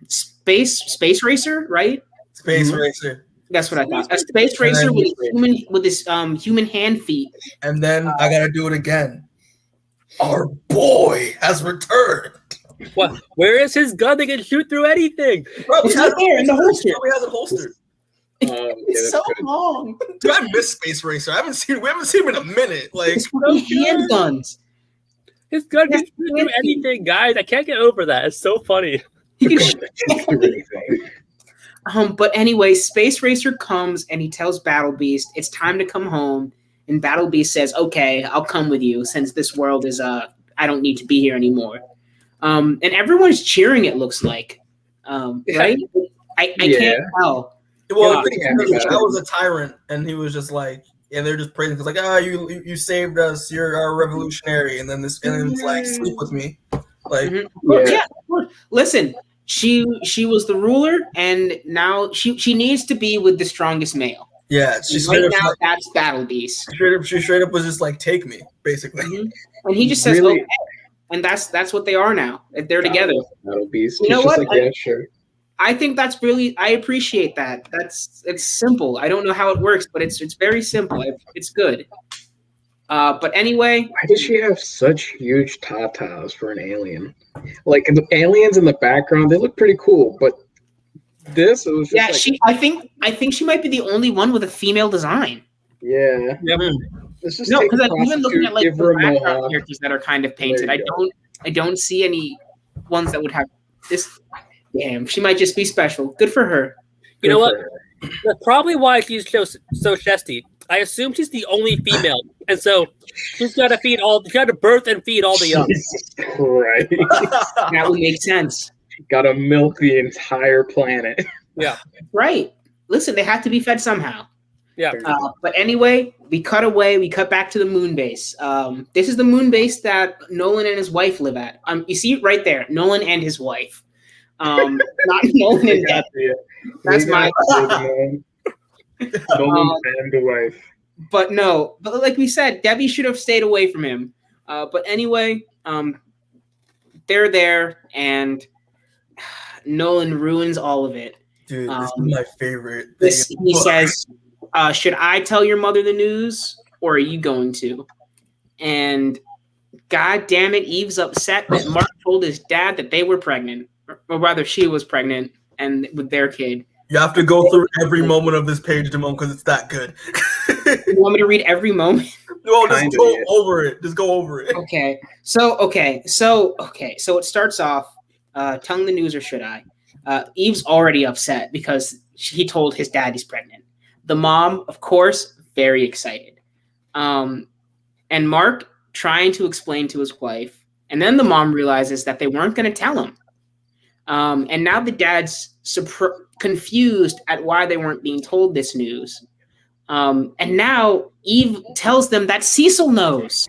Space Racer, right? Space Racer. That's what I thought. A space racer with his human hand feet. And then I gotta do it again. Our boy has returned. What? Where is his gun? They can shoot through anything. Bro, It's right there in the holster. We have it holstered. It's so long. Dude, I miss Space Racer. We haven't seen him in a minute. Like, It's handguns. His gun can shoot through anything, guys. I can't get over that. It's so funny. He can but anyway, Space Racer comes and he tells Battle Beast it's time to come home. And Battle Beast says, "Okay, I'll come with you since this world is I don't need to be here anymore." And everyone's cheering. It looks like, right? I can't tell. well, I was a tyrant, and he was just like, and they're just praising because like, you saved us. You're our revolutionary, and then it's like, sleep with me, like, Yeah. Listen. She was the ruler, and now she needs to be with the strongest male. Yeah, she's right now. That's Battle Beast. She straight up was just like, take me, basically. And he just says, "Okay," and that's what they are now. They're together. Battle Beast. You know what? Like, yeah, sure. I think that's really. I appreciate that. It's simple. I don't know how it works, but it's very simple. It's good. But anyway, why does she have such huge tatas for an alien? Like the aliens in the background, they look pretty cool, but this it was just I think she might be the only one with a female design. Yeah. It's just because I'm even looking at like the background characters that are kind of painted. I don't see any ones that would have this. Damn, she might just be special. Good for her. You know what? That's probably why she's so chesty. I assume she's the only female, and so she's got to birth and feed all the young. Right. That would make sense. Got to milk the entire planet. Yeah. Right. Listen, they have to be fed somehow. Yeah. But anyway, we cut back to the moon base. This is the moon base that Nolan and his wife live at. You see it right there, Nolan and his wife. Not Nolan and Debbie. That's my Nolan and the wife. But like we said, Debbie should have stayed away from him. But anyway, they're there, and Nolan ruins all of it. Dude, this is my favorite. He says, "Should I tell your mother the news, or are you going to?" And God damn it, Eve's upset that Mark told his dad that they were pregnant, or rather, she was pregnant, and with their kid. You have to go through every moment of this page, Demoan, because it's that good. You want me to read every moment? No, just Kinda, go yeah. over it. Just go over it. Okay. So it starts off, telling the news, or should I? Eve's already upset because he told his dad he's pregnant. The mom, of course, very excited. And Mark trying to explain to his wife, and then the mom realizes that they weren't going to tell him. And now the dad's confused at why they weren't being told this news. And now Eve tells them that Cecil knows,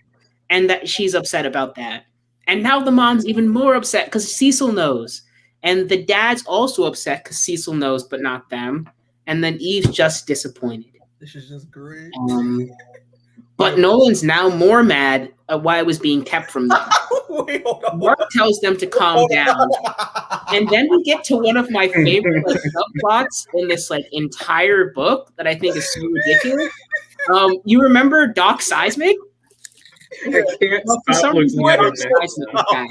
and that she's upset about that. And now the mom's even more upset because Cecil knows. And the dad's also upset because Cecil knows, but not them. And then Eve's just disappointed. This is just great. But Nolan's now more mad at why it was being kept from them. Wait, hold on. Mark tells them to calm down. And then we get to one of my favorite subplots in this entire book that I think is so ridiculous. You remember Doc Seismic? I can't stop looking at her neck.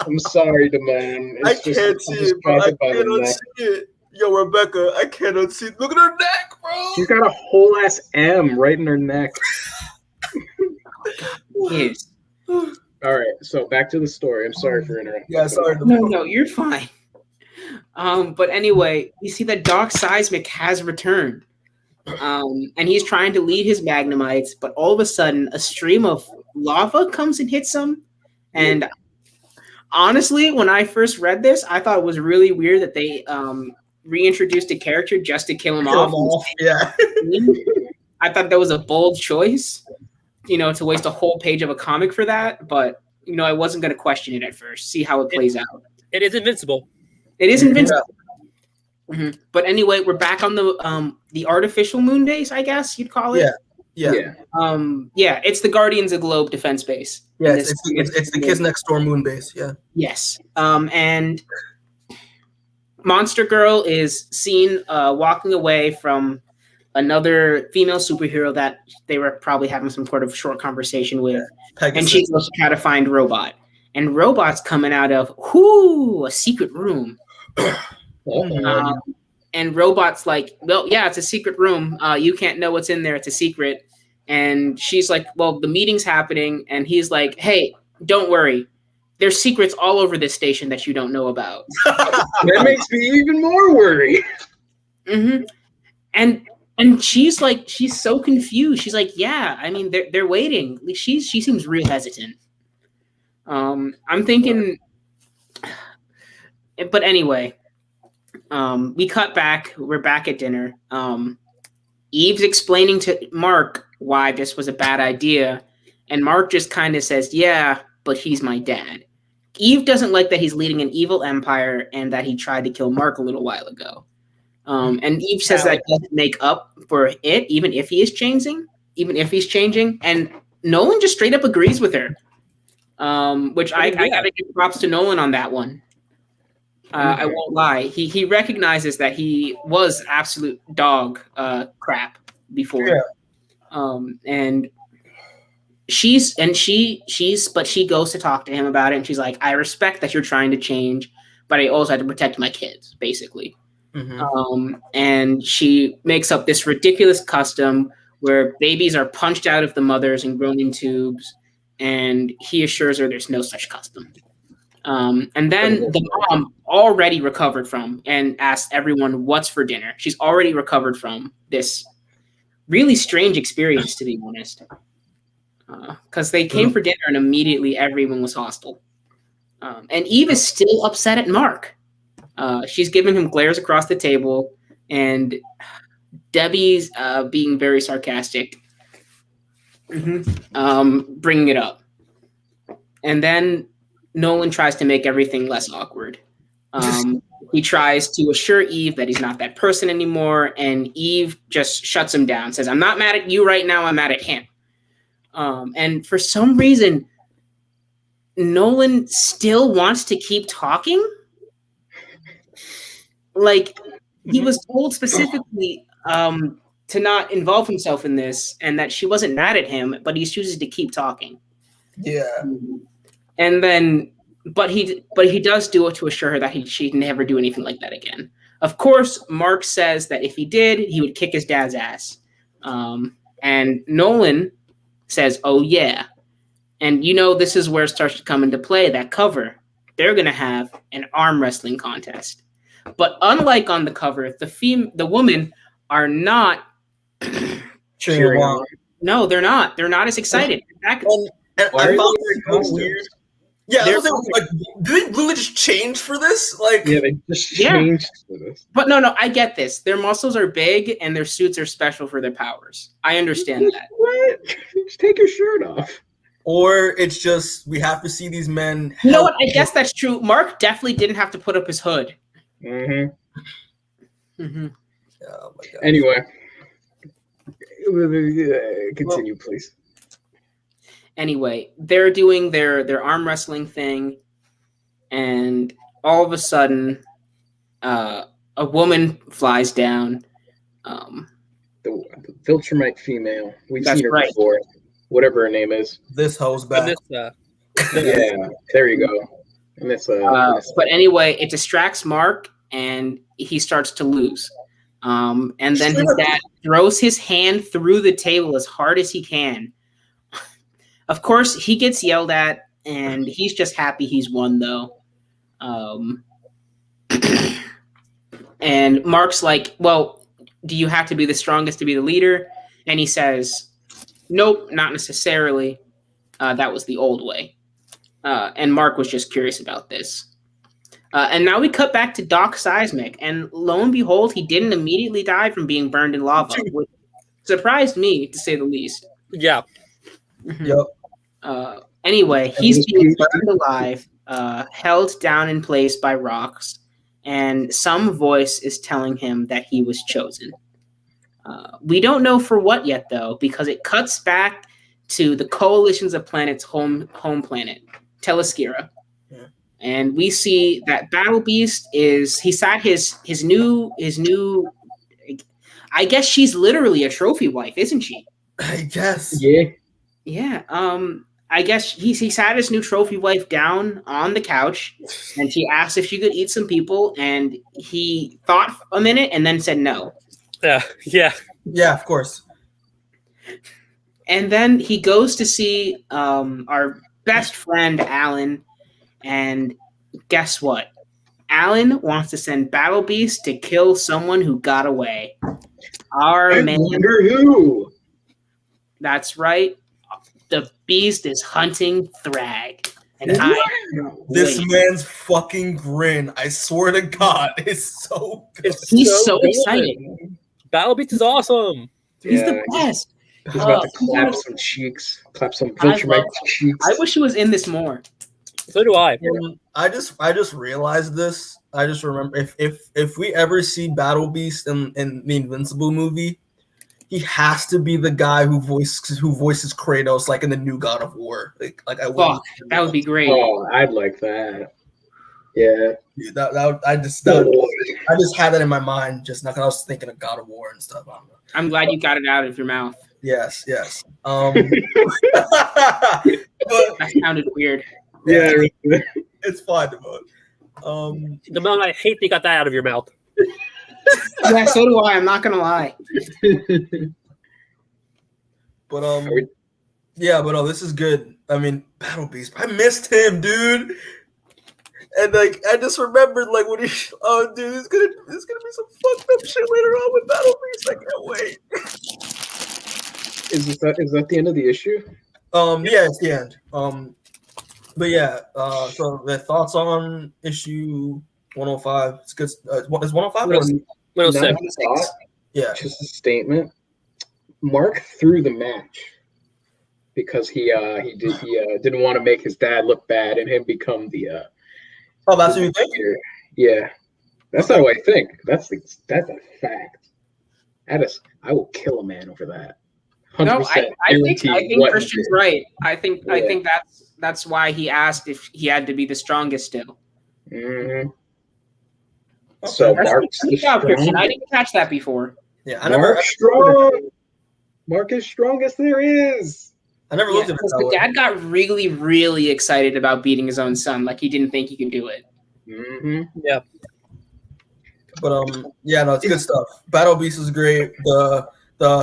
I'm sorry, Demoan. I can't see it, bro. I cannot see it. Yo, Rebecca, I cannot see it. Look at her neck, bro. She's got a whole ass M right in her neck. Yes. All right, so back to the story. I'm sorry for interrupting. Yeah, sorry. No, you're fine. But anyway, we see that Doc Seismic has returned. And he's trying to lead his Magnemites, but all of a sudden, a stream of lava comes and hits him. And honestly, when I first read this, I thought it was really weird that they reintroduced a character just to kill him off. Yeah. I thought that was a bold choice, to waste a whole page of a comic for that. But, I wasn't going to question it at first, see how it plays out. It is Invincible. It is Invincible. Yeah. Mm-hmm. But anyway, we're back on the artificial moon base, I guess you'd call it. Yeah. It's the Guardians of Globe defense base. Yeah, it's the Kids Next Door moon base. Yeah. Yes. And Monster Girl is seen walking away from another female superhero that they were probably having some sort of short conversation with. Pegasus. And she goes to try to find Robot. And Robot's coming out of a secret room. And Robot's like, well, yeah, it's a secret room. You can't know what's in there. It's a secret. And she's like, well, the meeting's happening. And he's like, hey, don't worry. There's secrets all over this station that you don't know about. That makes me even more worried. Mm-hmm. And she's like, she's so confused. She's like, yeah, I mean, they're waiting. She seems real hesitant. I'm thinking, but anyway, we cut back. We're back at dinner. Eve's explaining to Mark why this was a bad idea. And Mark just kind of says, yeah, but he's my dad. Eve doesn't like that he's leading an evil empire and that he tried to kill Mark a little while ago. And Eve says that doesn't make up for it, even if he's changing. And Nolan just straight up agrees with her, which I gotta give props to Nolan on that one. I won't lie. He recognizes that he was absolute dog crap before. Yeah. And she goes to talk to him about it, and she's like, I respect that you're trying to change, but I also had to protect my kids, basically. Mm-hmm. And she makes up this ridiculous custom where babies are punched out of the mothers and grown in tubes, and he assures her there's no such custom. And then the mom already recovered from and asked everyone what's for dinner. She's already recovered from this really strange experience, to be honest. Because they came for dinner and immediately everyone was hostile. And Eve is still upset at Mark. She's giving him glares across the table, and Debbie's being very sarcastic, bringing it up. And then Nolan tries to make everything less awkward. He tries to assure Eve that he's not that person anymore, and Eve just shuts him down, says, I'm not mad at you right now, I'm mad at him. And for some reason, Nolan still wants to keep talking. Like, he was told specifically to not involve himself in this, and that she wasn't mad at him, but he chooses to keep talking. Yeah. And then, but he does do it to assure her that she'd never do anything like that again. Of course, Mark says that if he did, he would kick his dad's ass. And Nolan says, "Oh yeah." And this is where it starts to come into play, that cover. They're going to have an arm wrestling contest. But unlike on the cover, the women are not cheering on. No, they're not. They're not as excited. And I found it so weird. Yeah, I was like, did they literally just change for this? Like, yeah, they just changed for this. But no, I get this. Their muscles are big and their suits are special for their powers. I understand that. What? Just take your shirt off. Or it's just we have to see these men. You know what? I guess that's true. Mark definitely didn't have to put up his hood. Mm-hmm. Mm-hmm. Oh my God. Anyway, continue, please. Anyway, they're doing their arm wrestling thing, and all of a sudden, a woman flies down. The Viltrumite female. We've That's seen her right. before. Whatever her name is. This hoe's back. Yeah, there you go. And but anyway, it distracts Mark, and he starts to lose. And then his dad throws his hand through the table as hard as he can. Of course, he gets yelled at, and he's just happy he's won, though. And Mark's like, "Well, do you have to be the strongest to be the leader?" And he says, "Nope, not necessarily. That was the old way." And Mark was just curious about this. And now we cut back to Doc Seismic, and lo and behold, he didn't immediately die from being burned in lava, which surprised me, to say the least. Yeah. Mm-hmm. Yep. Anyway, he's being burned alive, held down in place by rocks, and some voice is telling him that he was chosen. We don't know for what yet, though, because it cuts back to the coalitions of planets' home planet, Telescira. Yeah. And we see that Battle Beast he's at his new I guess she's literally a trophy wife, isn't she? I guess. Yeah. I guess he sat his new trophy wife down on the couch, and she asked if she could eat some people, and he thought a minute and then said no. Yeah, of course. And then he goes to see our best friend, Alan, and guess what? Alan wants to send Battle Beast to kill someone who got away. I wonder who. That's right. The Beast is hunting Thragg. And this man's fucking grin, I swear to God, is so good. He's so excited. Battle Beast is awesome. He's the best. He's about to clap some cheeks. Clap some Viltrumite cheeks. I wish he was in this more. So do I. And I just realized this. I just remember if we ever see Battle Beast in the Invincible movie, he has to be the guy who voices Kratos, like in the new God of War. Like I that would be great. Oh, I'd like that. Yeah. I just had that in my mind just now because I was thinking of God of War and stuff. I'm glad you got it out of your mouth. Yes. That sounded weird. Yeah, it's fine, Demoan. Demoan, I hate that you got that out of your mouth. Yeah, so do I. I'm not gonna lie. But this is good. I mean, Battle Beast. I missed him, dude. And like, I just remembered like when there's gonna be some fucked up shit later on with Battle Beast. I can't wait. Is that the end of the issue? Yeah, it's the end. But yeah. So the thoughts on issue 105. It's good. Is 105 or 106? Yeah. Just a statement. Mark threw the match because he didn't want to make his dad look bad and him become the. Oh, that's what you think? Yeah, that's not what I think. That's a fact. I will kill a man over that. 100%. No, I think Christian's right. I think that's why he asked if he had to be the strongest still. Mm-hmm. Okay. So Mark's Christian. I didn't catch that before. Yeah, Mark is strongest there is. I never looked at it. The dad got really, really excited about beating his own son. Like he didn't think he could do it. Mm-hmm. Yeah. But it's good stuff. Battle Beast is great.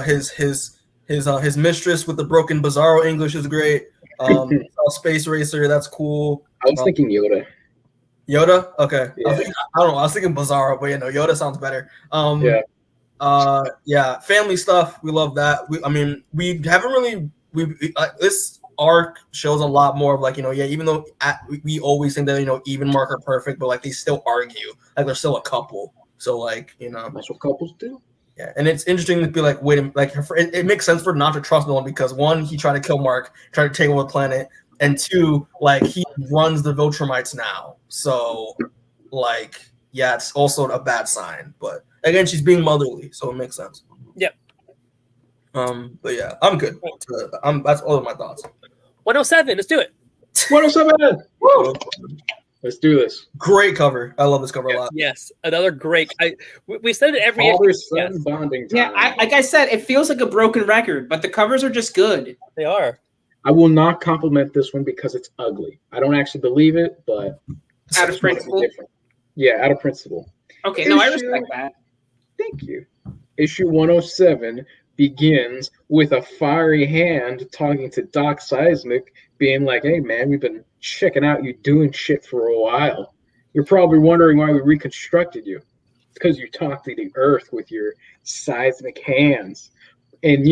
His His mistress with the broken Bizarro English is great. Space Racer, that's cool. I was thinking Yoda. Yoda? Okay. Yeah. I don't know. I was thinking Bizarro, but Yoda sounds better. Family stuff. We love that. We haven't really. This arc shows a lot more of like even though we always think that even mark are perfect, but like they still argue. Like they're still a couple. So like that's what couples do. Yeah, and it's interesting to be like, wait, like it makes sense for her not to trust Nolan because one, he tried to kill Mark, tried to take over the planet, and two, like he runs the Viltrumites now. So, like, yeah, it's also a bad sign. But again, she's being motherly, so it makes sense. Yep. But yeah, I'm good. That's all of my thoughts. 107. Let's do it. 107. Woo! Let's do this. Great cover. I love this cover a lot. Yes, another great. We said it every father-son bonding time. Yeah, like I said, it feels like a broken record, but the covers are just good. They are. I will not compliment this one because it's ugly. I don't actually believe it, but out of principle. Yeah, out of principle. Okay, no, I respect that. Thank you. Issue 107 begins with a fiery hand talking to Doc Seismic, being like, "Hey man, we've been checking out you doing shit for a while. You're probably wondering why we reconstructed you. It's because you talked to the earth with your seismic hands. And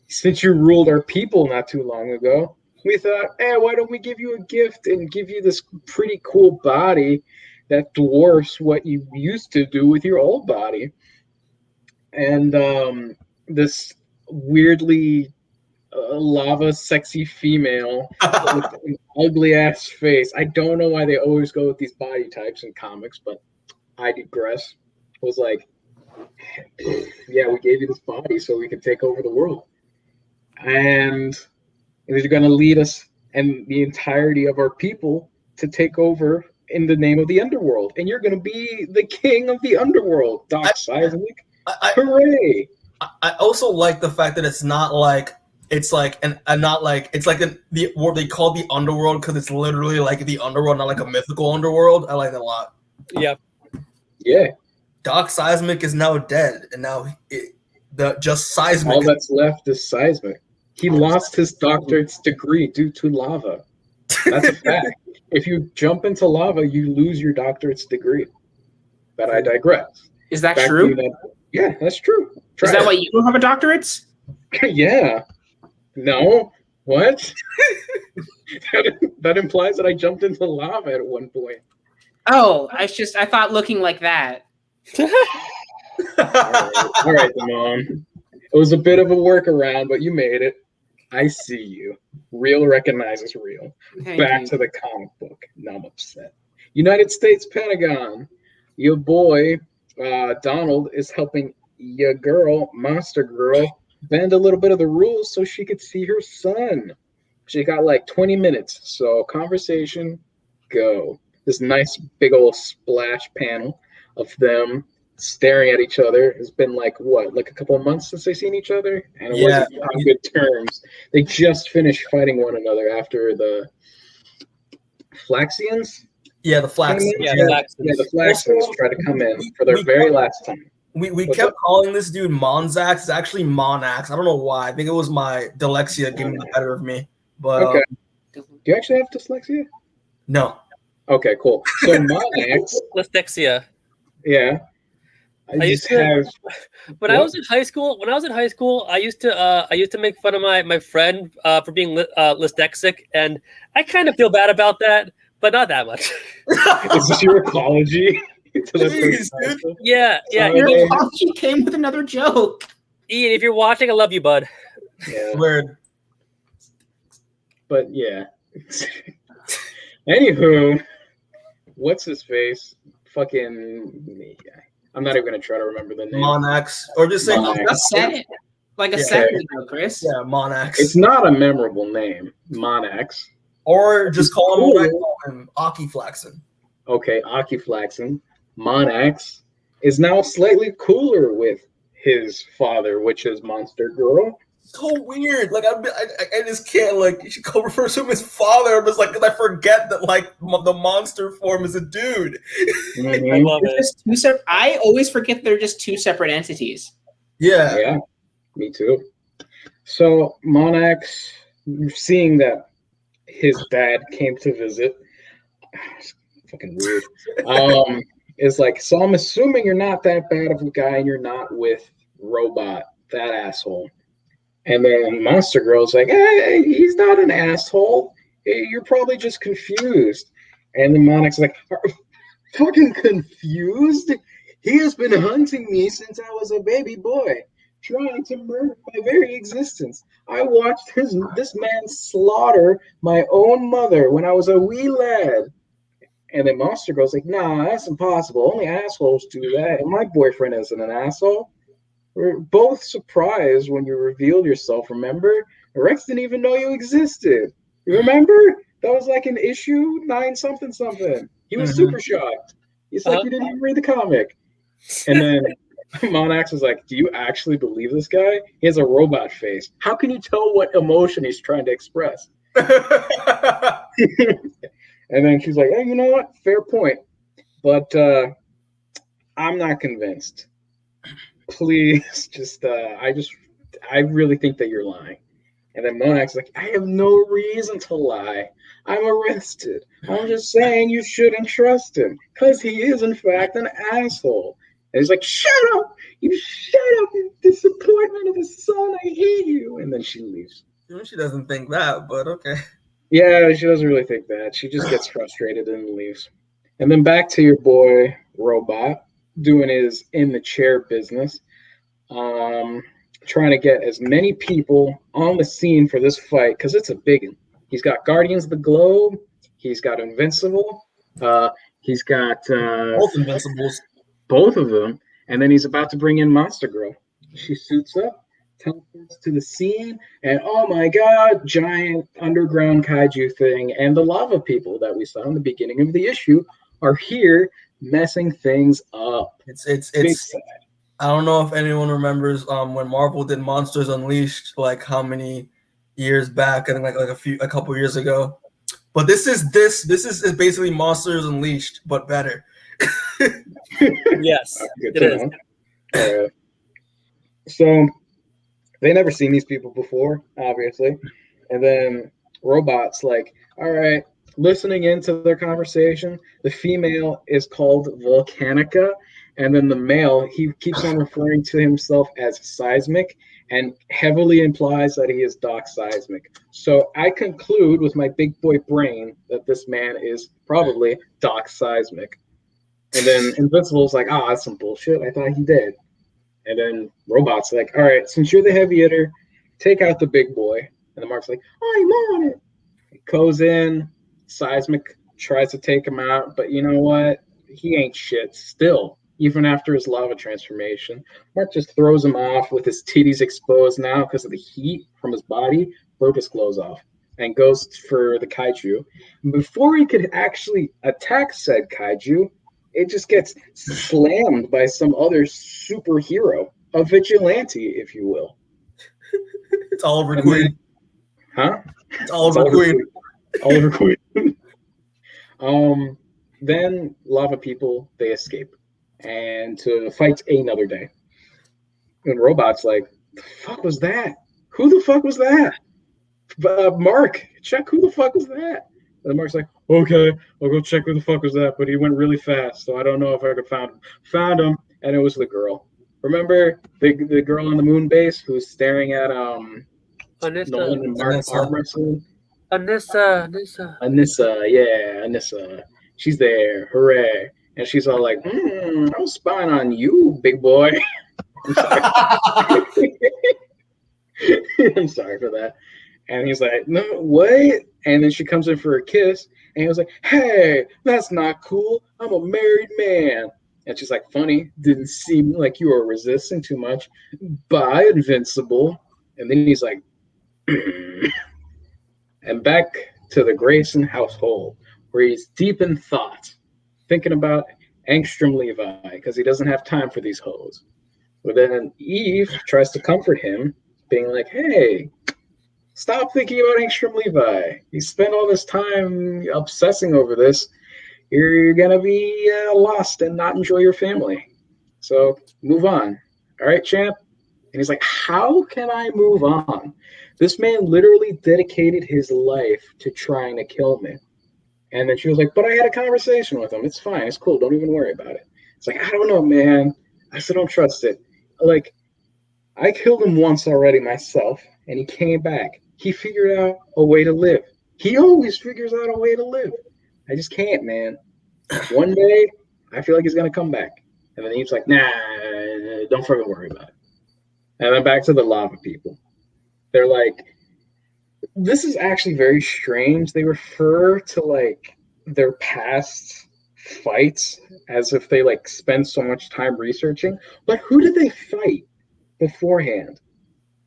since you ruled our people not too long ago, we thought, hey, why don't we give you a gift and give you this pretty cool body that dwarfs what you used to do with your old body." And this weirdly lava sexy female with an ugly ass face. I don't know why they always go with these body types in comics, but I digress. Was like, yeah, we gave you this body so we could take over the world. And you're going to lead us and the entirety of our people to take over in the name of the underworld. And you're going to be the king of the underworld, Doc Seismic. Hooray! I also like the fact that it's not like it's like what they call the underworld because it's literally like the underworld, not like a mythical underworld. I like that a lot. Yeah. Yeah. Doc Seismic is now dead, and now just Seismic. All that's left is Seismic. He lost his doctorate's degree due to lava. That's a fact. If you jump into lava, you lose your doctorate's degree. But I digress. Is that true? Yeah, that's true. Is that why you don't have a doctorate? Yeah. No. What? that implies that I jumped into lava at one point. Oh, I thought looking like that. All right, Demoan. It was a bit of a workaround, but you made it. I see you. Real recognizes real. Back to the comic book. Now I'm upset. United States Pentagon. Your boy, Donald, is helping your girl, Monster Girl, bend a little bit of the rules so she could see her son. She got like 20 minutes. So conversation, go. This nice big old splash panel of them staring at each other. It's been like a couple of months since they've seen each other, and it wasn't on good terms. They just finished fighting one another after the Flaxians. Yeah, the Flaxians. The Flaxians tried to come in for their very last time. We kept calling this dude Monzax. It's actually Monax. I don't know why. I think it was my dyslexia getting the better of me. But okay. Do you actually have dyslexia? No. Okay, cool. So Monax. Dyslexia. Yeah. I used to when I was in high school. I used to make fun of my friend for being dyslexic, and I kind of feel bad about that, but not that much. Is this your apology? Jeez, dude. Yeah. Your apology came with another joke. Ian, if you're watching, I love you, bud. Yeah. Word. But yeah. Anywho, what's his face? Fucking. I'm not even gonna try to remember the name. Monax, or just say Monax. Said it like a second ago, Chris. Yeah, Monax. It's not a memorable name, Monax. Or just call him Aki Flaxen. Okay, Aki Flaxen. Monax is now slightly cooler with his father, which is Monster Girl. So weird. Like I just can't you should go refer to him as father. I'm just because I forget that the monster form is a dude. Mm-hmm. I love it. Just two I always forget they're just two separate entities. Yeah. Me too. So Monax, seeing that his dad came to visit, it's fucking weird. Is like, so I'm assuming you're not that bad of a guy, and you're not with Robot, that asshole. And then Monster Girl's like, hey, he's not an asshole. You're probably just confused. And then Monarch's like, fucking confused? He has been hunting me since I was a baby boy, trying to murder my very existence. I watched this man slaughter my own mother when I was a wee lad. And then Monster Girl's like, nah, that's impossible. Only assholes do that. And my boyfriend isn't an asshole. We're both surprised when you revealed yourself, remember? Rex didn't even know you existed. You remember? That was like an issue 9 something something. He was super shocked. He's like, you didn't even read the comic. And then Monax was like, do you actually believe this guy? He has a robot face. How can you tell what emotion he's trying to express? And then she's like, hey, you know what? Fair point. But I'm not convinced. Please, just I really think that you're lying. And then Monarch's like, I have no reason to lie. I'm arrested. I'm just saying you shouldn't trust him because he is, in fact, an asshole. And he's like, shut up! You shut up, you disappointment of a son. I hate you. And then she leaves. She doesn't think that, but okay. Yeah, she doesn't really think that. She just gets frustrated and leaves. And then back to your boy, Robot, doing his in the chair business. Trying to get as many people on the scene for this fight because it's a big one. He's got Guardians of the Globe. He's got Invincible. He's got both Invincibles. Both of them. And then he's about to bring in Monster Girl. She suits up, teleports to the scene, and oh my god, giant underground kaiju thing and the lava people that we saw in the beginning of the issue are here messing things up. It's sad. I don't know if anyone remembers when Marvel did Monsters Unleashed, like how many years back, I think like a couple years ago. But this is basically Monsters Unleashed, but better. Yes, it is. So they never seen these people before, obviously, and then Robot's like, all right, listening into their conversation, the female is called Volcanica. And then the male, he keeps on referring to himself as Seismic and heavily implies that he is Doc Seismic. So I conclude with my big boy brain that this man is probably Doc Seismic. And then Invincible's like, that's some bullshit. I thought he did. And then Robot's like, all right, since you're the heavy hitter, take out the big boy. And the Mark's like, I'm on it. He goes in. Seismic tries to take him out. But you know what? He ain't shit still. Even after his lava transformation, Mark just throws him off with his titties exposed now because of the heat from his body. Broke his clothes off and goes for the kaiju. And before he could actually attack said kaiju, it just gets slammed by some other superhero, a vigilante, if you will. It's Oliver Queen. It's Oliver Queen. Oliver Queen. Then lava people, they escape. And to fight another day. And Robot's like, the fuck was that? Who the fuck was that? Mark, check who the fuck was that? And Mark's like, okay, I'll go check who the fuck was that. But he went really fast, so I don't know if I could find him. Found him, and it was the girl. Remember the girl on the moon base who's staring at Nolan and Mark arm wrestling? Anissa. Yeah, Anissa. She's there. Hooray. And she's all like, I'm spying on you, big boy. I'm sorry. I'm sorry for that. And he's like, no, what? And then she comes in for a kiss. And he was like, hey, that's not cool. I'm a married man. And she's like, funny. Didn't seem like you were resisting too much. Bye, Invincible. And then he's like, and back to the Grayson household, where he's deep in thought, thinking about Angstrom Levy, because he doesn't have time for these hoes. But then Eve tries to comfort him, being like, hey, stop thinking about Angstrom Levy. You spend all this time obsessing over this, you're going to be lost and not enjoy your family. So move on. All right, champ? And he's like, how can I move on? This man literally dedicated his life to trying to kill me. And then she was like, but I had a conversation with him. It's fine. It's cool. Don't even worry about it. It's like, I don't know, man. I still don't trust it. Like, I killed him once already myself, and he came back. He figured out a way to live. He always figures out a way to live. I just can't, man. One day, I feel like he's going to come back. And then he's like, nah, don't fucking worry about it. And then back to the lava people. They're like, this is actually very strange. They refer to like their past fights as if they like spend so much time researching. But who did they fight beforehand?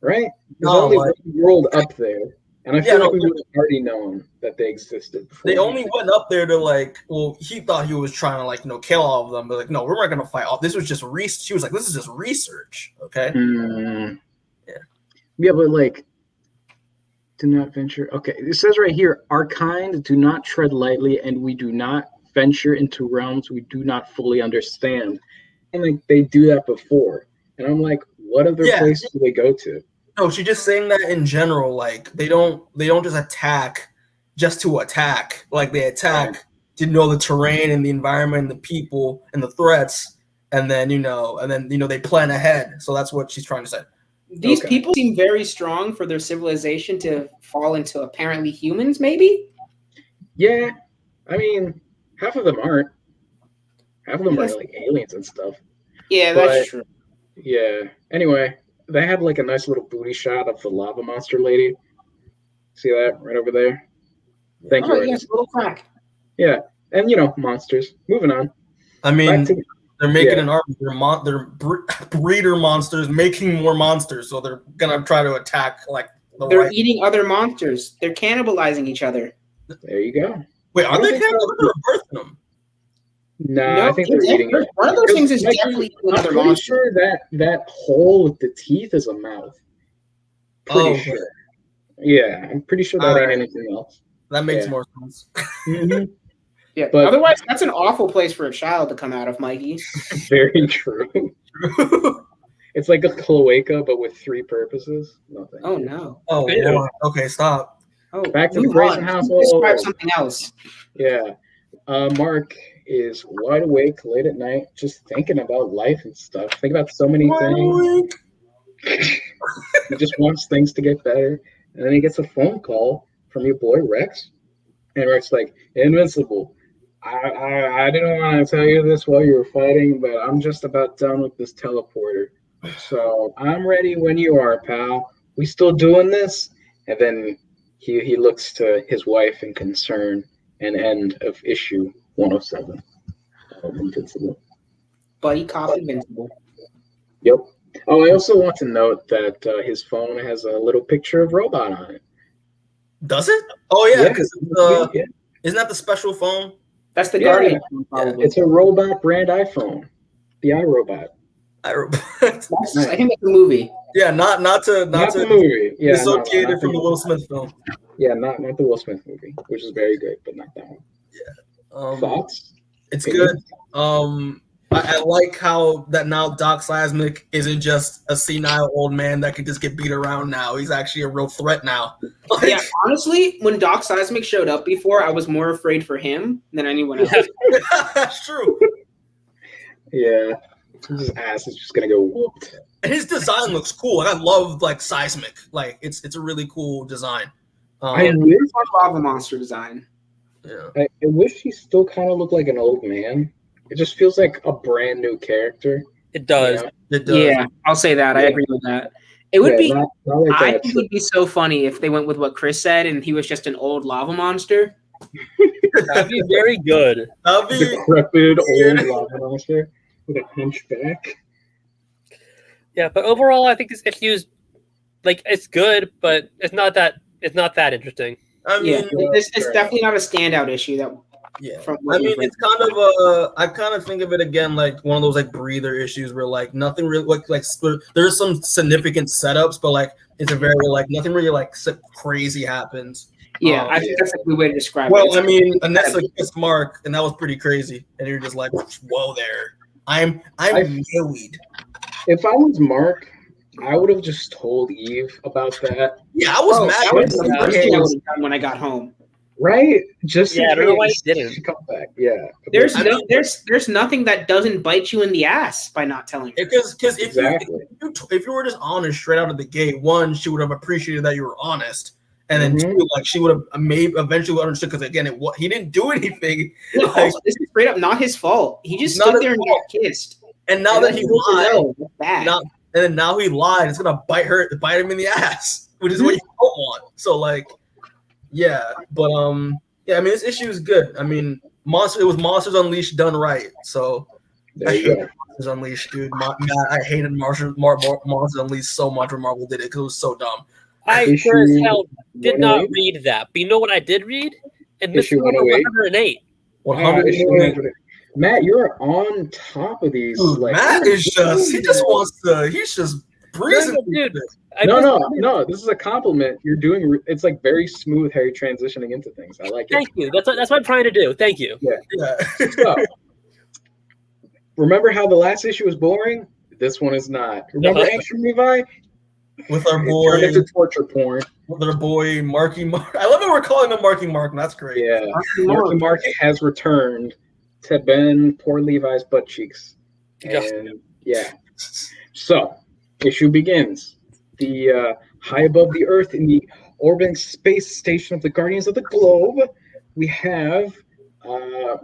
Right? There's only one world up there. And I feel like we would have already known that they existed before. They only went up there to like, well, he thought he was trying to like, kill all of them, but like, no, we're not gonna fight all. This was just research. She was like, this is just research, okay? Yeah, but like, do not venture. Okay, it says right here, our kind do not tread lightly, and we do not venture into realms we do not fully understand. And like, they do that before, and I'm like, what other place do they go to? No, she's just saying that in general. Like they don't just attack just to attack. Like they attack to know the terrain and the environment and the people and the threats, and then they plan ahead. So that's what she's trying to say. These people seem very strong for their civilization to fall into apparently humans, maybe? Yeah. I mean, half of them aren't. Half of them are like aliens and stuff. Yeah, that's true. Yeah. Anyway, they had like a nice little booty shot of the lava monster lady. See that right over there? Thank you. Yes, little crack. Yeah. And, monsters. Moving on. I mean, they're making an army. They're breeder monsters making more monsters. So they're going to try to attack like they're eating other monsters. They're cannibalizing each other. There you go. Wait, are they cannibalizing or birthing them? No, I think they're eating it. One of those things is definitely another monster. I'm sure that hole with the teeth is a mouth. Pretty sure. Yeah, I'm pretty sure that ain't anything else. That makes more sense. Yeah, but otherwise, that's an awful place for a child to come out of, Mikey. Very true. It's like a cloaca, but with 3 purposes. Nothing. Oh, no. Oh, yeah. Okay, stop. Oh, back to the Grayson household. Describe something else. Yeah. Mark is wide awake late at night, just thinking about life and stuff. Think about so many things. He just wants things to get better. And then he gets a phone call from your boy Rex. And Rex like, Invincible, I didn't want to tell you this while you were fighting, but I'm just about done with this teleporter. So I'm ready when you are, pal. We still doing this? And then he looks to his wife in concern and end of issue 107 of Invincible. Buddy cop Invincible. Yep. Oh, I also want to note that his phone has a little picture of Robot on it. Does it? Oh, yeah, because isn't that the special phone? That's the Guardian phone, probably. It's a Robot brand iPhone. The iRobot. I think that's a movie. Yeah, not the movie. Yeah, dissociated from the Will Smith film. Yeah, not the Will Smith movie, which is very good, but not that one. Yeah. Thoughts? It's good. I like how that now Doc Seismic isn't just a senile old man that could just get beat around now. He's actually a real threat now. Yeah, honestly, when Doc Seismic showed up before, I was more afraid for him than anyone else. That's true. Yeah. His ass is just gonna go whooped. And his design looks cool. Like, I love Seismic. Like it's a really cool design. I wish Lava Monster design. Yeah. I wish he still kind of looked like an old man. It just feels like a brand new character. It does. You know? It does. Yeah, I'll say that. I agree with that. It would be. Not like I think it would be so funny if they went with what Chris said and he was just an old lava monster. That'd be very good. That'd be decrepit old lava monster with a hunchback. Yeah, but overall, I think this issue's it's good, but it's not that interesting. I mean, it's definitely not a standout issue. It's kind of I kind of think of it again like one of those breather issues where nothing really there's some significant setups, but it's a very nothing really crazy happens. Yeah, I think that's a good way to describe it. Well, I mean, Anessa kissed Mark, and that was pretty crazy, and you're just like, whoa, there. I'm married. If I was Mark, I would have just told Eve about that. Yeah, I was mad. That when was the she first came. thing I would have done when I got home. Right? Just Yeah, in I don't know why case he didn't. she come back. Yeah. There's I no, mean- there's nothing that doesn't bite you in the ass by not telling her. Because Exactly. if you were just honest straight out of the gate, one, she would have appreciated that you were honest, and then Mhm. two, like she would have maybe eventually understood because again, he didn't do anything, Yeah, like, also, this is straight up not his fault. He just Not stood his there and fault. got kissed. and now And that that's he what you lied, know, that's bad. now and then now he lied, it's gonna bite him in the ass, which is what you don't want. So like, yeah, but yeah, I mean this issue is good. I mean, it was Monsters Unleashed done right. So There I you hate go. Monsters Unleashed, dude. I hated Monsters Unleashed so much when Marvel did it because it was so dumb. I Issue sure as hell did not 108? read that. But you know what I did read? Issue Invincible 108? 108. 108. 108. Matt, you're on top of these. Dude, Like, Matt is just he's just breezing. Dude, through this. no. This is a compliment. You're doing. It's like very smooth how you're transitioning into things. I like it. Thank you. That's what I'm trying to do. Thank you. Yeah. So, remember how the last issue was boring? This one is not. Remember Angstrom Levy? With our It boy, turned into torture porn. Marky Mark. I love that we're calling him Marky Mark. That's great. Yeah, Marky Mark has returned to bend poor Levi's butt cheeks, and yeah. So, issue begins. The high above the Earth in the orbiting space station of the Guardians of the Globe, we have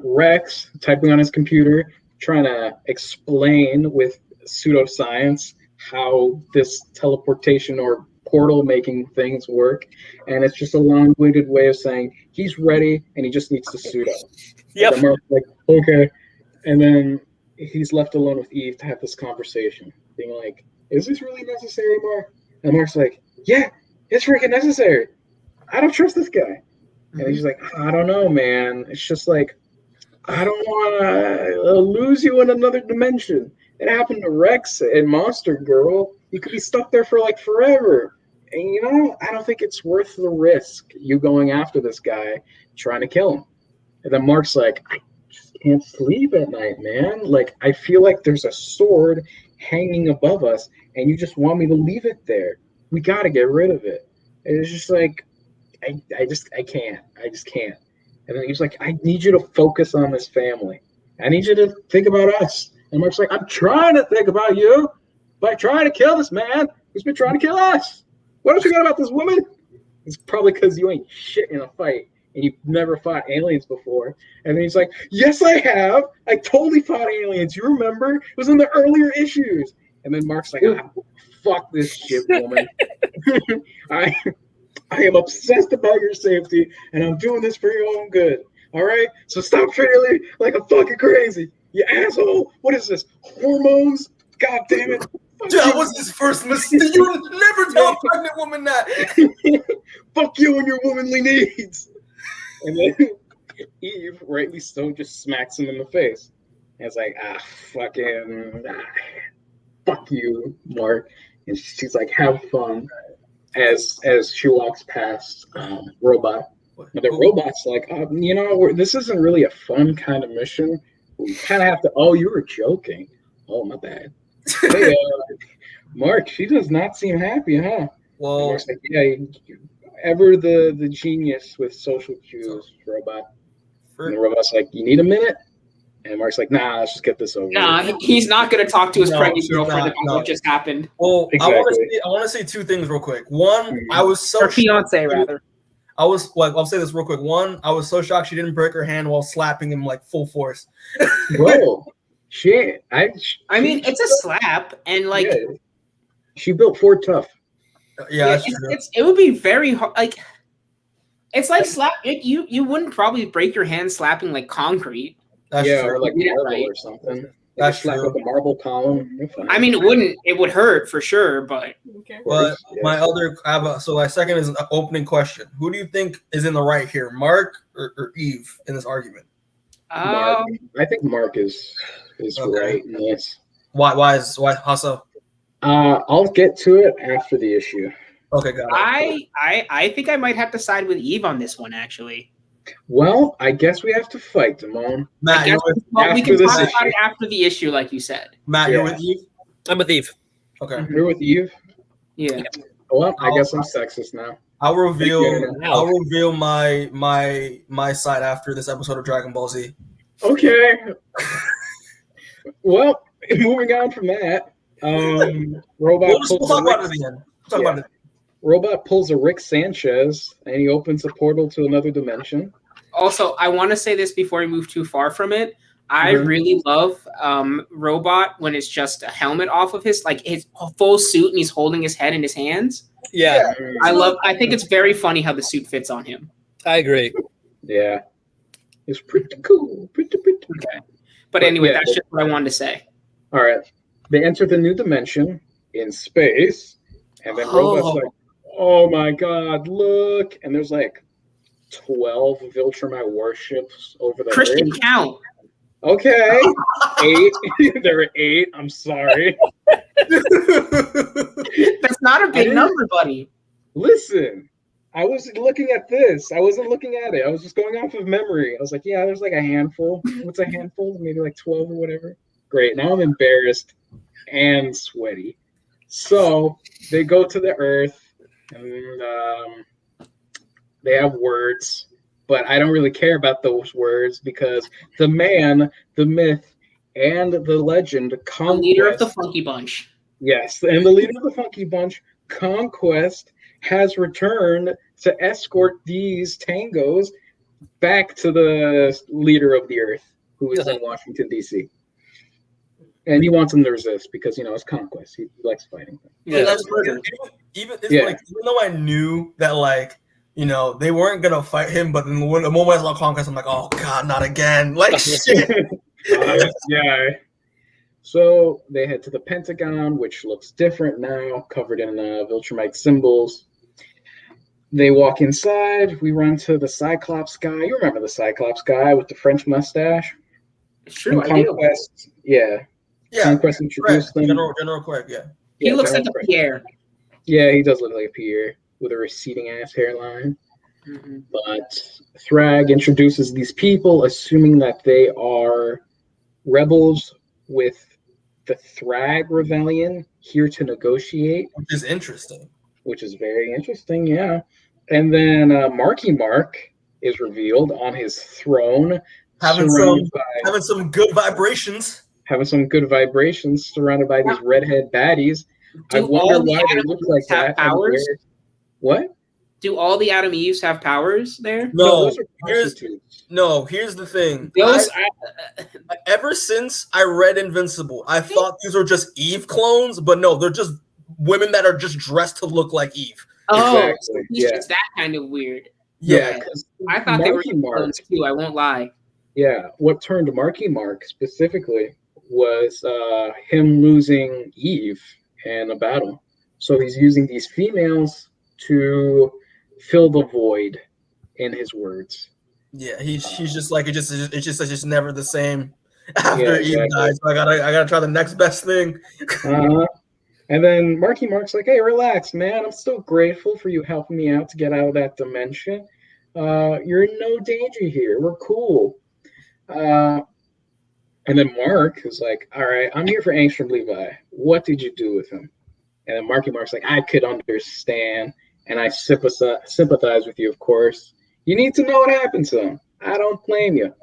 Rex typing on his computer, trying to explain with pseudoscience how this teleportation or portal making things work, and it's just a long-winded way of saying he's ready and he just needs to pseudo. Yep. And Mark's like, okay, and then he's left alone with Eve to have this conversation, being like, "Is this really necessary, Mark?" And Mark's like, "Yeah, it's freaking necessary. I don't trust this guy." And he's like, "I don't know, man. It's just like I don't want to lose you in another dimension. It happened to Rex and Monster Girl. You could be stuck there for like forever. And you know, I don't think it's worth the risk, you going after this guy, trying to kill him." And then Mark's like, "I just can't sleep at night, man. Like, I feel like there's a sword hanging above us, and you just want me to leave it there. We got to get rid of it." And it's just like, I can't. I just can't. And then he's like, "I need you to focus on this family. I need you to think about us." And Mark's like, "I'm trying to think about you by trying to kill this man who's been trying to kill us. What else you got about this woman?" It's probably because you ain't shit in a fight and you've never fought aliens before. And then he's like, "Yes, I have. I totally fought aliens. You remember? It was in the earlier issues." And then Mark's like, "Fuck this shit, woman. I am obsessed about your safety, and I'm doing this for your own good. All right? So stop treating me like I'm fucking crazy. You asshole. What is this? Hormones? God damn it." That was his first mistake. You would never tell a pregnant woman that. "Fuck you and your womanly needs." And then Eve, rightly so, just smacks him in the face. And it's like, fuck you, Mark. And she's like, "Have fun." As she walks past Robot. And the Robot's like, you know, this isn't really a fun kind of mission. We kind of have to, "Oh, you were joking. Oh, my bad." Hey, Mark, she does not seem happy, huh? Well, Mark's like, "Yeah, ever the genius with social cues, Robot." And the Robot's like, "You need a minute?" And Mark's like, "Nah, let's just get this over with." He's not going to talk to his pregnant he's girlfriend not, about no. what just happened. Well, Exactly. I want to say two things real quick. One, I was so Or fiance, rather. I'll say this real quick. One, I was so shocked she didn't break her hand while slapping him like full force. Bro, I mean, it's a slap, and like, yeah, she built Ford tough. Yeah, that's true. it would be very hard. Like, it's like slap. You wouldn't probably break your hand slapping like concrete. That's Yeah, true. or like Yeah, marble right. or something. That's Slap true. up a marble column. You're fine. I mean, it wouldn't. It would hurt for sure, but But Yeah. my second is an opening question. Who do you think is in the right here, Mark or Eve in this argument? Mark. I think Mark is Okay. right in this. Why how so? I'll get to it after the issue. Okay, got it. I think I might have to side with Eve on this one, actually. Well, I guess we have to fight, Demoan. Matt, We you're can after this talk about issue. it after the issue, like you said. you're Yeah. with Eve? I'm with Eve. Okay. You're with Eve? Yeah. Well, I guess I'm sexist now. I'll reveal Yeah. I'll reveal my side after this episode of Dragon Ball Z. Okay. Well, moving on from that, Robot We'll talk about it again. We'll talk about it. Robot pulls a Rick Sanchez and he opens a portal to another dimension. Also, I want to say this before we move too far from it. I really love Robot when it's just a helmet off of his full suit and he's holding his head in his hands. Yeah. I think it's very funny how the suit fits on him. I agree. Yeah. It's pretty cool. Pretty. Okay. But anyway, that's just what I wanted to say. All right. They enter the new dimension in space, and then Robot's like, oh my god, look. And there's like 12 Viltrumite warships over the Christian Earth. count. Okay. 8. There are 8. I'm sorry. That's not a big number, buddy. Listen, I was looking at this. I wasn't looking at it. I was just going off of memory. I was like, yeah, there's like a handful. What's a handful? Maybe like 12 or whatever. Great. Now I'm embarrassed and sweaty. So they go to the Earth and they have words, but I don't really care about those words because the man, the myth, and the legend, Conquest, the leader of the Funky Bunch. Yes, and the leader of the Funky Bunch, Conquest, has returned to escort these tangos back to the leader of the Earth, who is in Washington, D.C. And he wants him to resist because, it's Conquest. He likes fighting. Yeah, that's even though I knew that, they weren't going to fight him, but in the moment I saw Conquest, I'm like, oh, God, not again. Shit. Yeah. So they head to the Pentagon, which looks different now, covered in Viltrumite symbols. They walk inside. We run to the Cyclops guy. You remember the Cyclops guy with the French mustache? True, I do. Yeah. Conquest introduced them. General Craig, yeah. He looks like a Pierre. Yeah, he does look like a Pierre with a receding-ass hairline. Mm-hmm. But Thragg introduces these people, assuming that they are rebels with the Thragg Rebellion here to negotiate. Which is interesting. Which is very interesting, yeah. And then Marky Mark is revealed on his throne. Having some good vibrations. Having some good vibrations surrounded by these redhead baddies. I wonder why they look like that. Powers? What? Do all the Adam Eves have powers there? No, here's the thing. Ever since I read Invincible, I thought these were just Eve clones, but no, they're just women that are just dressed to look like Eve. Oh, exactly. It's that kind of weird. Yeah, I thought they were clones too. I won't lie. Yeah, what turned Marky Mark specifically was him losing Eve in a battle. So he's using these females to fill the void, in his words. Yeah, he's just like it's just never the same after Eve dies. So I gotta try the next best thing. And then Marky Mark's like, hey, relax, man. I'm still grateful for you helping me out to get out of that dimension. You're in no danger here. We're cool. And then Mark is like, all right, I'm here for Angstrom Levy. What did you do with him? And then Marky Mark's like, I could understand. And I sympathize with you, of course. You need to know what happened to him. I don't blame you.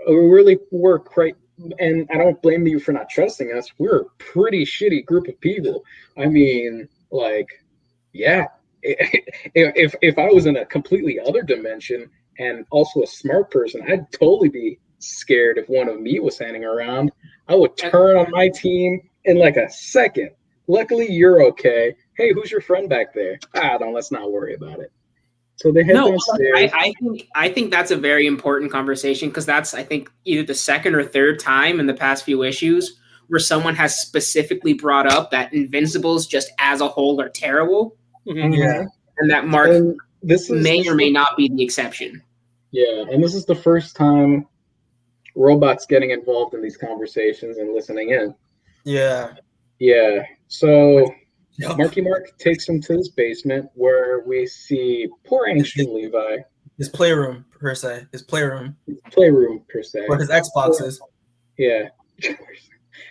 We really work right. And I don't blame you for not trusting us. We're a pretty shitty group of people. I mean, yeah. If I was in a completely other dimension and also a smart person, I'd totally be scared if one of me was standing around. I would turn on my team in like a second. Luckily, you're okay. Hey, who's your friend back there? Let's not worry about it. So they head downstairs. I think that's a very important conversation because that's, I think, either the second or third time in the past few issues where someone has specifically brought up that Invincibles just as a whole are terrible. Mm-hmm. Yeah. And that Mark may or may not be the exception. Yeah, and this is the first time Robot's getting involved in these conversations and listening in. Yeah. Yeah. So Marky Mark takes him to his basement where we see poor Angstrom Levy. His playroom, per se. Where his Xbox is. Yeah.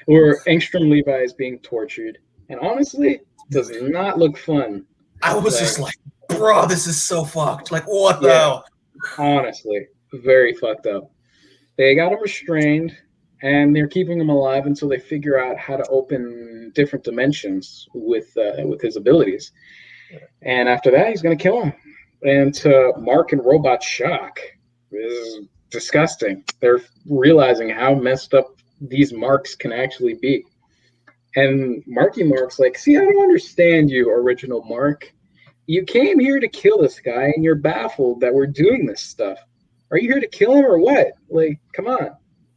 Where Angstrom Levy is being tortured. And honestly, does not look fun. I was just like, bro, this is so fucked. Like, what the hell? Honestly, very fucked up. They got him restrained, and they're keeping him alive until they figure out how to open different dimensions with his abilities. And after that, he's going to kill him. And to Mark and Robot's shock, this is disgusting. They're realizing how messed up these marks can actually be. And Marky Mark's like, see, I don't understand you, original Mark. You came here to kill this guy, and you're baffled that we're doing this stuff. Are you here to kill him or what? Like, come on.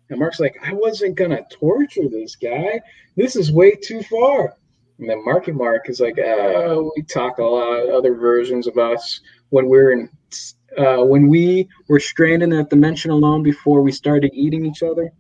And Mark's like, I wasn't going to torture this guy. This is way too far. And then Marky Mark is like, oh, we talk a lot of other versions of us when when we were stranded in that dimension alone before we started eating each other.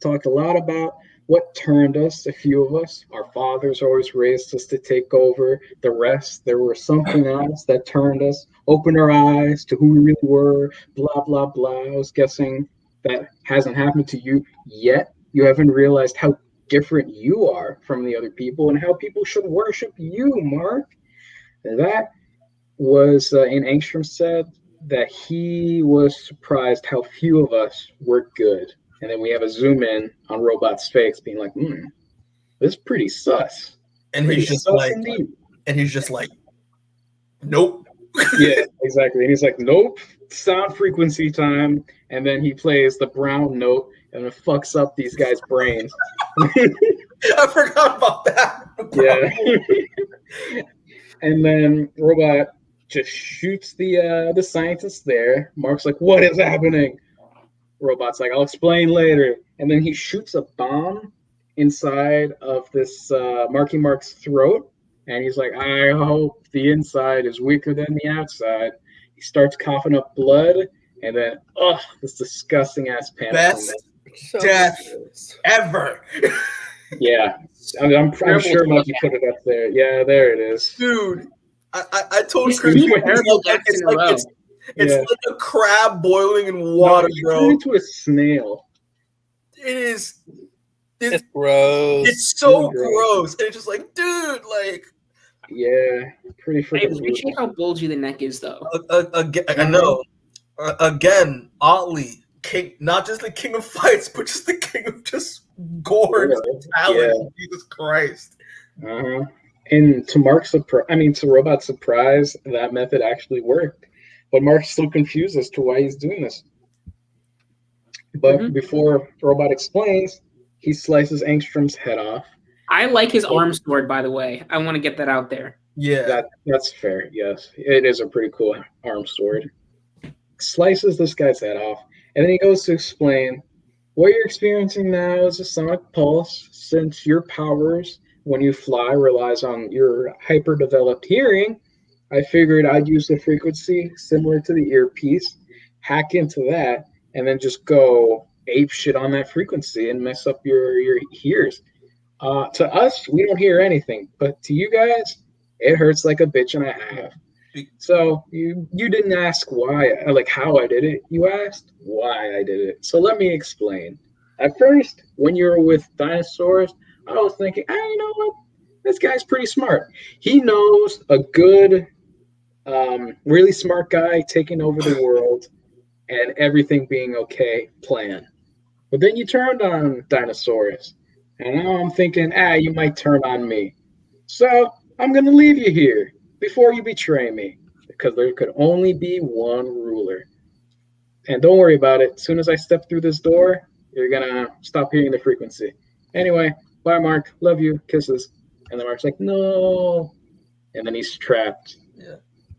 Talked a lot about what turned us, a few of us. Our fathers always raised us to take over. The rest, there was something else that turned us, opened our eyes to who we really were, blah, blah, blah. I was guessing that hasn't happened to you yet. You haven't realized how different you are from the other people and how people should worship you, Mark. And that was, and Angstrom said that he was surprised how few of us were good. And then we have a zoom in on Robot's face being like, this is pretty sus. And pretty he's just like, nope. Yeah, exactly. And he's like, nope, sound frequency time. And then he plays the brown note and it fucks up these guys' brains. I forgot about that. Yeah. And then Robot just shoots the scientist there. Mark's like, what is happening? Robot's like, I'll explain later. And then he shoots a bomb inside of this Marky Mark's throat. And he's like, I hope the inside is weaker than the outside. He starts coughing up blood. And then, this disgusting ass panic. Best death ever. Yeah. I'm sure Mikey put it up there. Yeah, there it is. Dude, I told Chris, it's like a crab boiling in water, bro. Turn into a snail. It is. It's gross. It's so gross. And it's just like, dude, like. Yeah, pretty freaking. I appreciate how bulgy the neck is, though. I know. Again, oddly, king, not just the king of fights, but just the king of just gore and talent. Jesus Christ. And to Robot's surprise, that method actually worked. But Mark's still confused as to why he's doing this. But before Robot explains, he slices Angstrom's head off. I like his arm sword, by the way. I want to get that out there. Yeah. That's fair, yes. It is a pretty cool arm sword. Slices this guy's head off. And then he goes to explain, what you're experiencing now is a sonic pulse. Since your powers, when you fly, relies on your hyper-developed hearing, I figured I'd use the frequency similar to the earpiece, hack into that, and then just go ape shit on that frequency and mess up your ears. To us, we don't hear anything, but to you guys, it hurts like a bitch and a half. So you didn't ask why, like how I did it. You asked why I did it. So let me explain. At first, when you were with dinosaurs, I was thinking, you know what? This guy's pretty smart. He knows a good, really smart guy taking over the world and everything being okay plan. But then you turned on dinosaurs. And now I'm thinking, you might turn on me. So I'm going to leave you here before you betray me. Because there could only be one ruler. And don't worry about it. As soon as I step through this door, you're going to stop hearing the frequency. Anyway, bye, Mark. Love you. Kisses. And then Mark's like, no. And then he's trapped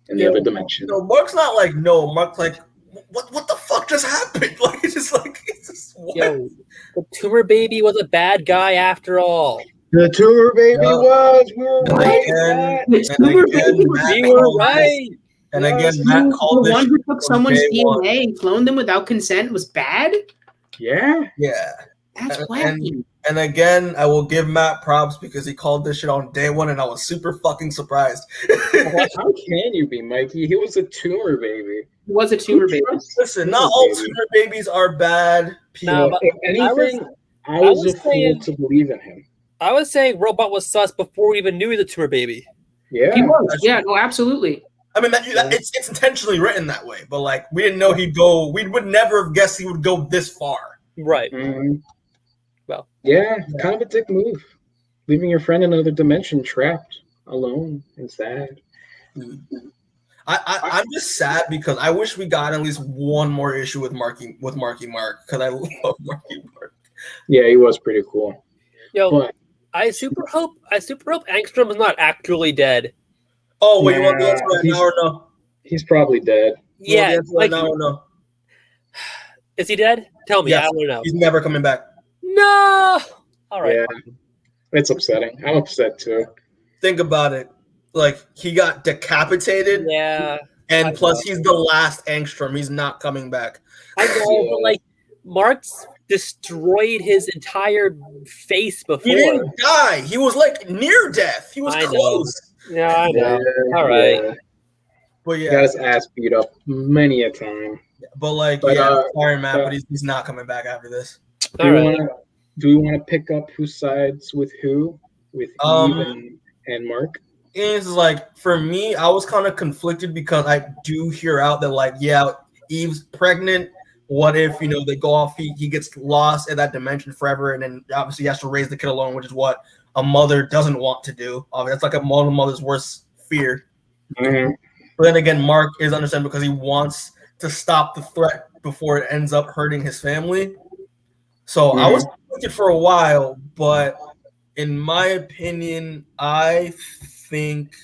in the other dimension. No, Mark's not like, no. Mark's like, what the fuck just happened? Like, it's just what? Yo, the tumor baby was a bad guy after all. The tumor baby was. We were right. We were right. And again, Matt called the this one who took someone's DNA one. and cloned them without consent was bad? Yeah. That's wacky. And again, I will give Matt props because he called this shit on day one, and I was super fucking surprised. How can you be, Mikey? He was a tumor baby. He was a tumor baby. Listen, not all tumor babies are bad people. If anything, I was a fool to believe in him. I would say Robot was sus before we even knew he was a tumor baby. Yeah. He was. Yeah, no, absolutely. I mean, it's intentionally written that way, but like we didn't know he'd go. We would never have guessed he would go this far. Right. Well. Yeah, kind of a dick move. Leaving your friend in another dimension trapped, alone, and sad. I'm just sad because I wish we got at least one more issue with Marky Mark because I love Marky Mark. Yeah, he was pretty cool. Yo, but I super hope Angstrom is not actually dead. Oh, wait, you want the answer right now or no? He's probably dead. Yeah, right now or no? Is he dead? Tell me. Yes, I don't know. He's never coming back. No. All right. Yeah, it's upsetting. I'm upset too. Think about it. Like he got decapitated. Yeah. And plus, he's the last Angstrom. He's not coming back. I know, but like Mark's destroyed his entire face before. He didn't die. He was like near death. He was close. Yeah, I know. All right. Yeah. But yeah, got his ass beat up many a time. But like, sorry, Matt, but he's not coming back after this. Do we want to pick up who sides with who? With Eve and Mark? It's like for me, I was kind of conflicted because I do hear out that like, yeah, Eve's pregnant. What if they go off? He gets lost in that dimension forever, and then obviously he has to raise the kid alone, which is what a mother doesn't want to do. That's like a mother's worst fear. Mm-hmm. But then again, Mark is understandable because he wants to stop the threat before it ends up hurting his family. So I was conflicted for a while, but in my opinion, I think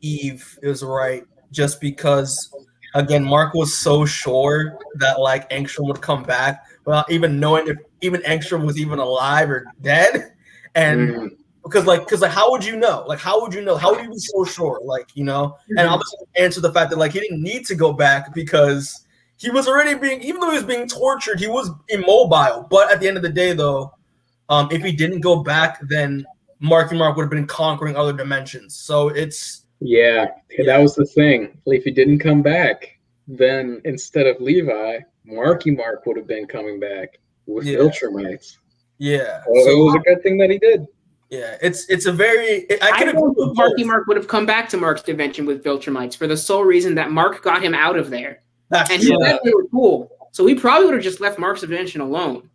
Eve is right, just because again, Mark was so sure that like Angstrom would come back without even knowing if even Angstrom was even alive or dead. And because how would you know? Like how would you know? How would you be so sure? Like, and obviously answer the fact that like he didn't need to go back because he was already even though he was being tortured, he was immobile. But at the end of the day though, if he didn't go back, then Marky Mark would have been conquering other dimensions. So it's that was the thing. If he didn't come back, then instead of Levi, Marky Mark would have been coming back with Viltrumites. Yeah, so it was a good thing that he did. Yeah, it's a very. I don't think Marky Mark would have come back to Mark's dimension with Viltrumites for the sole reason that Mark got him out of there, and he said they were cool. So he probably would have just left Mark's dimension alone.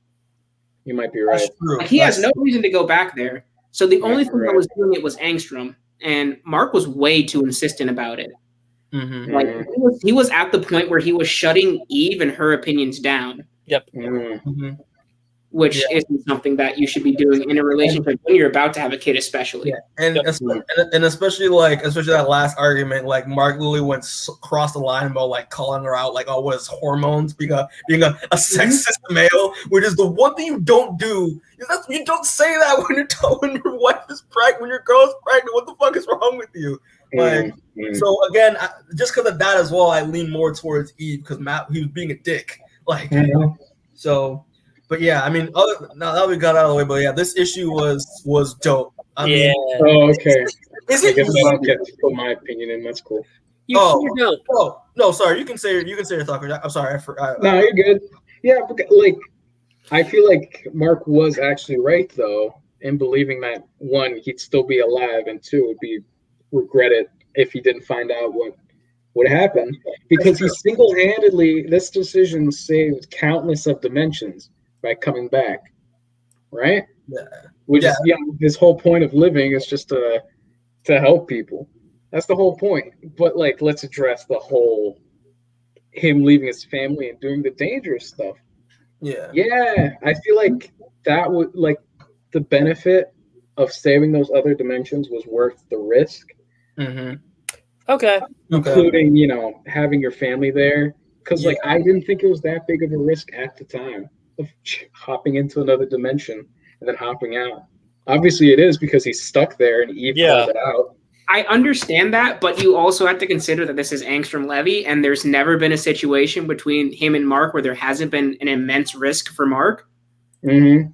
You might be right. Like, he has no reason to go back there. So the only thing that was doing it was Angstrom, and Mark was way too insistent about it. Mm-hmm. Like he was at the point where he was shutting Eve and her opinions down. Yep. Mm-hmm. Which isn't something that you should be doing in a relationship when you're about to have a kid, especially. Yeah, and especially that last argument, like Mark literally went across the line about like calling her out, like, oh, what is hormones, being a sexist male, which is the one thing you don't do. You don't say that when your wife is pregnant, when your girl is pregnant. What the fuck is wrong with you? Like, so again, just because of that as well, I lean more towards Eve because Matt, he was being a dick. Like, so. But yeah, I mean, now that we got out of the way, but yeah, this issue was dope. I mean, oh, okay. Is I it? guess I don't get to put my opinion in. That's cool. No, sorry. You can say your thought. I'm sorry. No, you're good. Yeah, like I feel like Mark was actually right though in believing that one, he'd still be alive, and two, would be regretted if he didn't find out what happened, because he single-handedly, this decision saved countless of dimensions by coming back, right? Yeah. Which is his whole point of living is just to help people. That's the whole point. But like, let's address the whole him leaving his family and doing the dangerous stuff. Yeah, I feel like that would like the benefit of saving those other dimensions was worth the risk. Mm-hmm. Okay. Including, having your family there. Because, I didn't think it was that big of a risk at the time of hopping into another dimension and then hopping out. Obviously, it is because he's stuck there and Eve pulled it out. I understand that, but you also have to consider that this is Angstrom Levy, and there's never been a situation between him and Mark where there hasn't been an immense risk for Mark. Mm-hmm.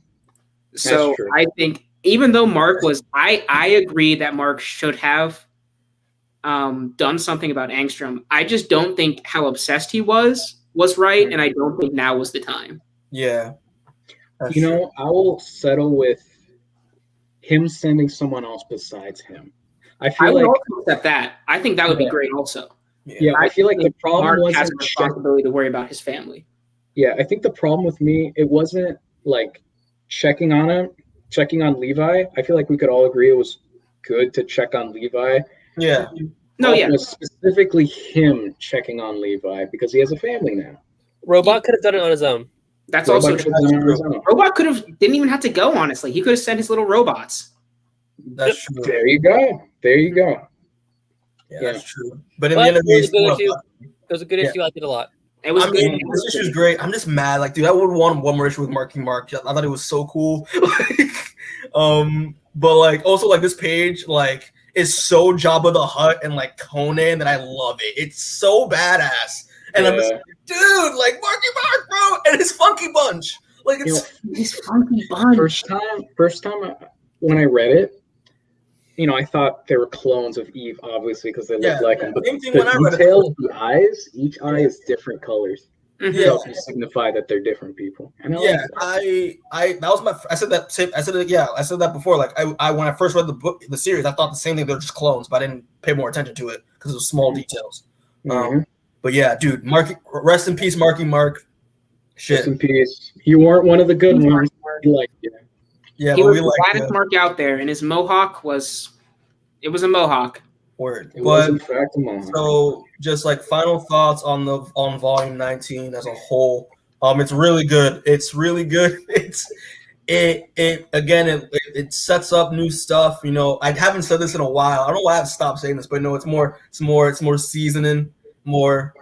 So I think even though Mark was, I agree that Mark should have done something about Angstrom. I just don't think how obsessed he was right, and I don't think now was the time. Yeah. I will settle with him sending someone else besides him. I I feel would like also accept that. I think that would be Yeah. great also. yeah, I feel like the problem Mark has a wasn't responsibility to worry about his family. Yeah, I think the problem with me, it wasn't like checking on Levi. I feel like we could all agree it was good to check on Levi. Yeah. No, yeah. It was specifically him checking on Levi because he has a family now. Robot could have done it on his own. That's Robot also could true. have done it on his own. Robot didn't even have to go, honestly. He could have sent his little robots. That's true. There you go. There you go. Yeah, Yeah. that's true. But in the end of the day, it was a good issue. I liked it a lot. It was I mean, good. this issue is great. I'm just mad. Like, dude, I would want one more issue with Marky Mark. I thought it was so cool. But like, also like this page, like, is so Jabba the Hutt and like Conan that I love it. It's so badass. And I'm just like, dude, like Marky Mark, bro, and his Funky Bunch. Like, it's His Funky Bunch. First time when I read it, I thought they were clones of Eve, obviously, because they look like them. But same thing the when I read it. detail of the eyes, each eye is different colors. Yeah. To signify that they're different people. And I that was my. I said that before. Like, I when I first read the series, I thought the same thing. They're just clones, but I didn't pay more attention to it because it was small details. But yeah, dude, rest in peace, Marky Mark. Shit. Rest in peace. You weren't one of the good ones. Yeah, he but was we the like gladdest Mark out there, and his mohawk was a mohawk. Word. It was in fact a mohawk. So just like final thoughts on volume 19 as a whole. It's really good. It's really good. It sets up new stuff. I haven't said this in a while. I don't know why I've stopped saying this, but no, it's more seasoning, more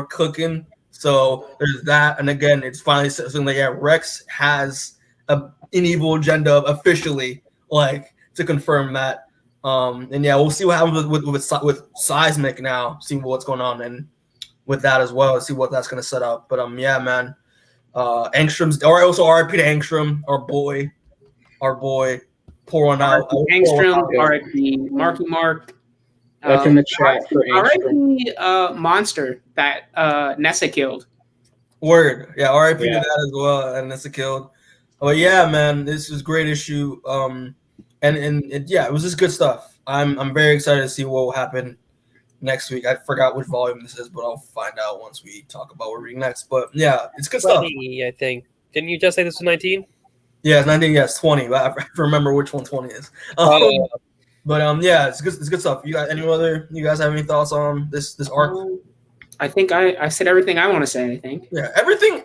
cooking. So there's that, and again, it's finally something like Rex has an evil agenda officially, like, to confirm that. And yeah, we'll see what happens with Seismic now. See what's going on, and with that as well, see what that's gonna set up. But yeah, man. Angstrom's, or also RIP to Angstrom, our boy, pour one out. Angstrom, RIP, Marky Mark. That's in the chat for Angstrom. RIP Monster that Nessa killed. Word, yeah, RIP to that as well, and Nessa killed. But yeah, man, this is a great issue. It was just good stuff. I'm very excited to see what will happen next week. I forgot which volume this is, but I'll find out once we talk about what we're reading next. But yeah, it's good 20, stuff. I think. Didn't you just say this was 19? Yeah, it's 19. Yeah, it's 20. But I have to remember which one 20 is. But yeah, it's good. It's good stuff. You guys have any thoughts on this arc? I think I said everything I want to say. I think. Yeah, everything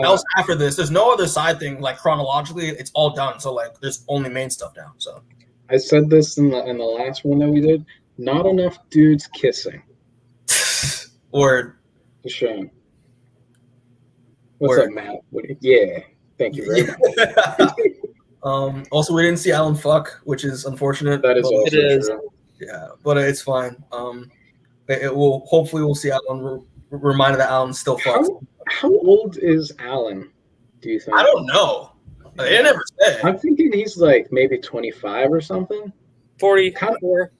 else after this. There's no other side thing like chronologically. It's all done. So like, there's only main stuff now. So I said this in the last one that we did. Not enough dudes kissing. Word. A shame. What's up, Matt? Yeah. Thank you very much. Also, we didn't see Alan fuck, which is unfortunate. That is also true. Yeah, but it's fine. Hopefully we'll see Alan reminded that Alan's still fucked. How old is Alan, do you think? I don't know. They never said. I'm thinking he's like maybe 25 or something. 44.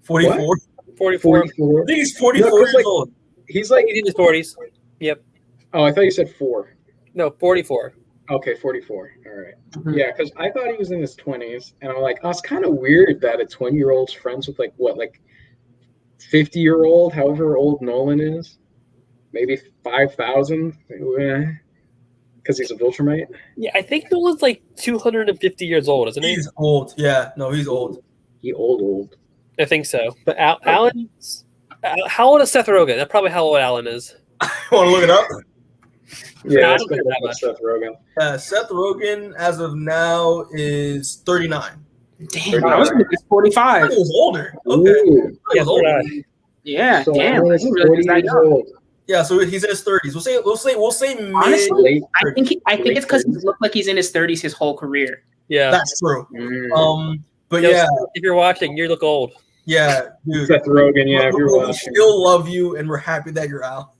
44? 44. I think he's 44 years old. He's like in his 40s. Yep. Oh, I thought you said 4. No, 44. Okay, 44. All right. Mm-hmm. Yeah, because I thought he was in his 20s, and I'm like, oh, it's kind of weird that a 20-year-old's friends with like 50-year-old, however old Nolan is, maybe 5,000, because he's a Viltrumite. Yeah, I think Nolan's like 250 years old, isn't he? He's old. Yeah, no, he's old. He old. I think so. But Alan's how old is Seth Rogen? That's probably how old Alan is. You want to look it up? Yeah, let's look it up. Seth Rogen. Seth Rogen, as of now, is 39. Damn, I was thinking he's 45. He was older. Okay. Yeah, older. Yeah, so damn. Alan is 40 years old. Yeah, so he's in his 30s. We'll say mid. Honestly, I think it's because he looked like he's in his 30s his whole career. Yeah, that's true. But yeah, if you're watching, you look old. Yeah, dude. Seth Rogen. Yeah, if you're watching, we still love you, and we're happy that you're out.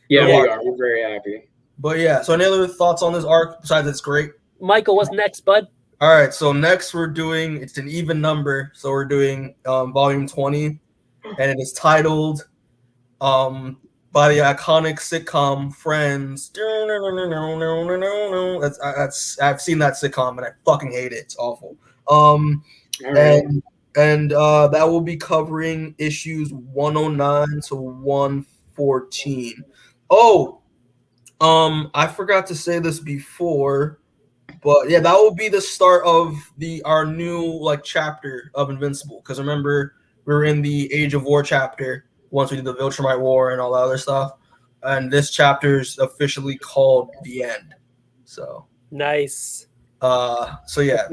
Yeah, we are. We're very happy. But yeah, so any other thoughts on this arc besides it's great? Michael, what's next, bud? All right, so next it's an even number, so we're doing volume 20, and it is titled by the iconic sitcom Friends. That's I've seen that sitcom and I fucking hate it. It's awful. All right. And that will be covering issues 109 to 114. Oh, I forgot to say this before, but yeah, that will be the start of our new like chapter of Invincible. Because remember, we were in the Age of War chapter once we did the Viltrumite War and all that other stuff, and this chapter is officially called The End. So Nice. so yeah,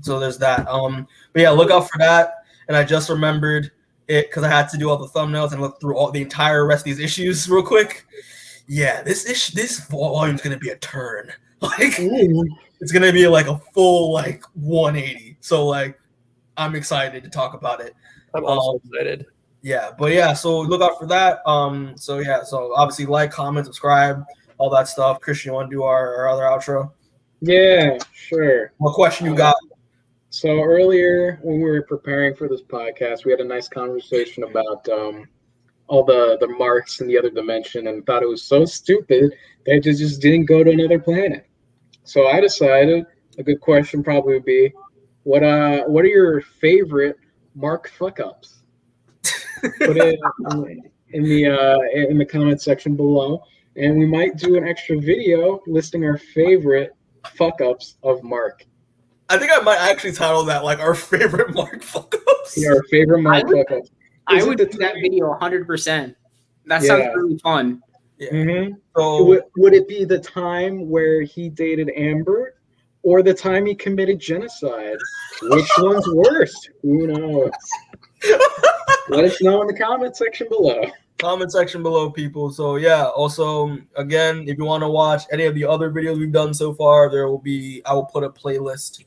so there's that. But yeah, look out for that. And I just remembered it because I had to do all the thumbnails and look through all the entire rest of these issues real quick. Yeah, this volume's gonna be a turn. Like it's gonna be like a full like 180. So like I'm excited to talk about it. I'm also excited. Yeah, but yeah, so look out for that. So yeah, so obviously like, comment, subscribe, all that stuff. Christian, you want to do our other outro? Yeah, sure. What question you got? So earlier when we were preparing for this podcast, we had a nice conversation about all the marks in the other dimension, and thought it was so stupid that they just didn't go to another planet. So I decided a good question probably would be, what are your favorite mark fuck ups? Put it in the comment section below, and we might do an extra video listing our favorite fuck ups of Mark. I think I might actually title that like our favorite Mark fuck ups. Yeah, our favorite Mark fuck ups. I would do that video 100%. That sounds really fun. Yeah. Mm-hmm. So would it be the time where he dated Amber, or the time he committed genocide? Which one's worse? Who knows? Let us know in the comment section below. Comment section below, people. So yeah, also again, if you want to watch any of the other videos we've done so far, I will put a playlist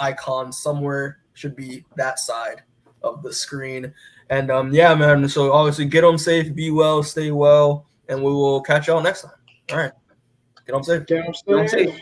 icon somewhere. Should be that side of the screen. And yeah, man. So obviously, get home safe, be well, stay well, and we will catch y'all next time. All right, get home safe. Get home safe.